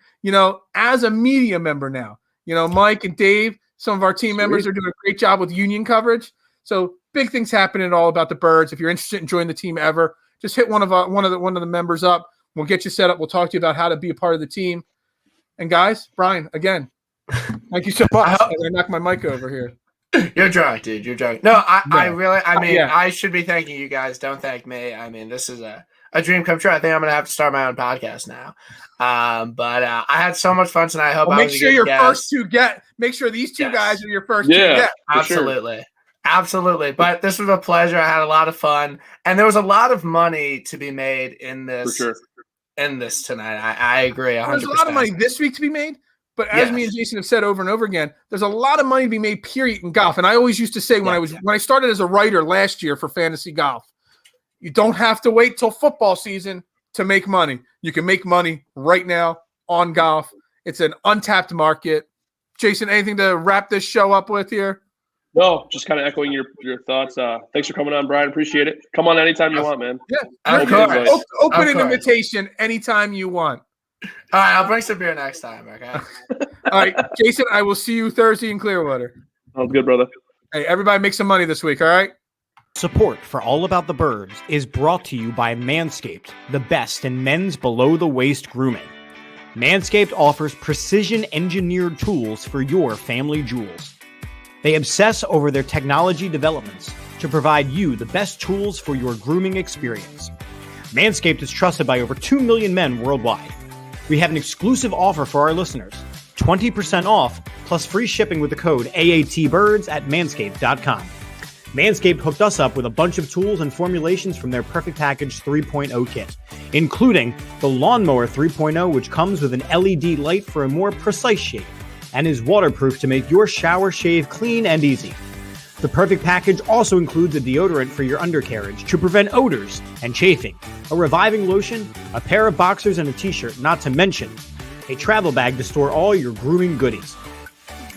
as a media member now. Mike and Dave, some of our team members are doing a great job with Union coverage. So big things happening all about the Birds. If you're interested in joining the team ever, just hit one of the members up. We'll get you set up. We'll talk to you about how to be a part of the team. And guys, Brian, again, thank you so much. I knocked my mic over here. You're drunk, dude. You're drunk. No, I should be thanking you guys. Don't thank me. I mean, this is a dream come true. I think I'm going to have to start my own podcast now. But I had so much fun tonight. I hope make sure your first two get. Make sure these two guys are your first two get. Absolutely. Sure. Absolutely. But this was a pleasure. I had a lot of fun. And there was a lot of money to be made in this. For sure. In this tonight. I agree 100%. There's a lot of money this week to be made. But as me and Jason have said over and over again, there's a lot of money to be made, period, in golf. And I always used to say when I started as a writer last year for fantasy golf, you don't have to wait till football season to make money. You can make money right now on golf. It's an untapped market. Jason, anything to wrap this show up with here? No, just kind of echoing your thoughts. Thanks for coming on, Brian. Appreciate it. Come on anytime you want, man. Yeah, open an invitation anytime you want. All right, I'll bring some beer next time, okay? All right, Jason, I will see you Thursday in Clearwater. Sounds good, brother. Hey, everybody make some money this week, all right? Support for All About the Birds is brought to you by Manscaped, the best in men's below-the-waist grooming. Manscaped offers precision-engineered tools for your family jewels. They obsess over their technology developments to provide you the best tools for your grooming experience. Manscaped is trusted by over 2 million men worldwide. We have an exclusive offer for our listeners, 20% off plus free shipping with the code AATBirds at manscaped.com. Manscaped hooked us up with a bunch of tools and formulations from their Perfect Package 3.0 kit, including the Lawnmower 3.0, which comes with an LED light for a more precise shave and is waterproof to make your shower shave clean and easy. The Perfect Package also includes a deodorant for your undercarriage to prevent odors and chafing, a reviving lotion, a pair of boxers and a t-shirt, not to mention a travel bag to store all your grooming goodies.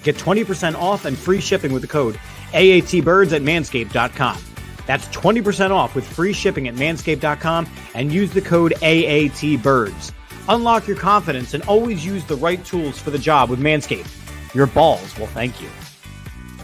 Get 20% off and free shipping with the code AATBirds at manscaped.com. That's 20% off with free shipping at manscaped.com and use the code AATBirds. Unlock your confidence and always use the right tools for the job with Manscaped. Your balls will thank you.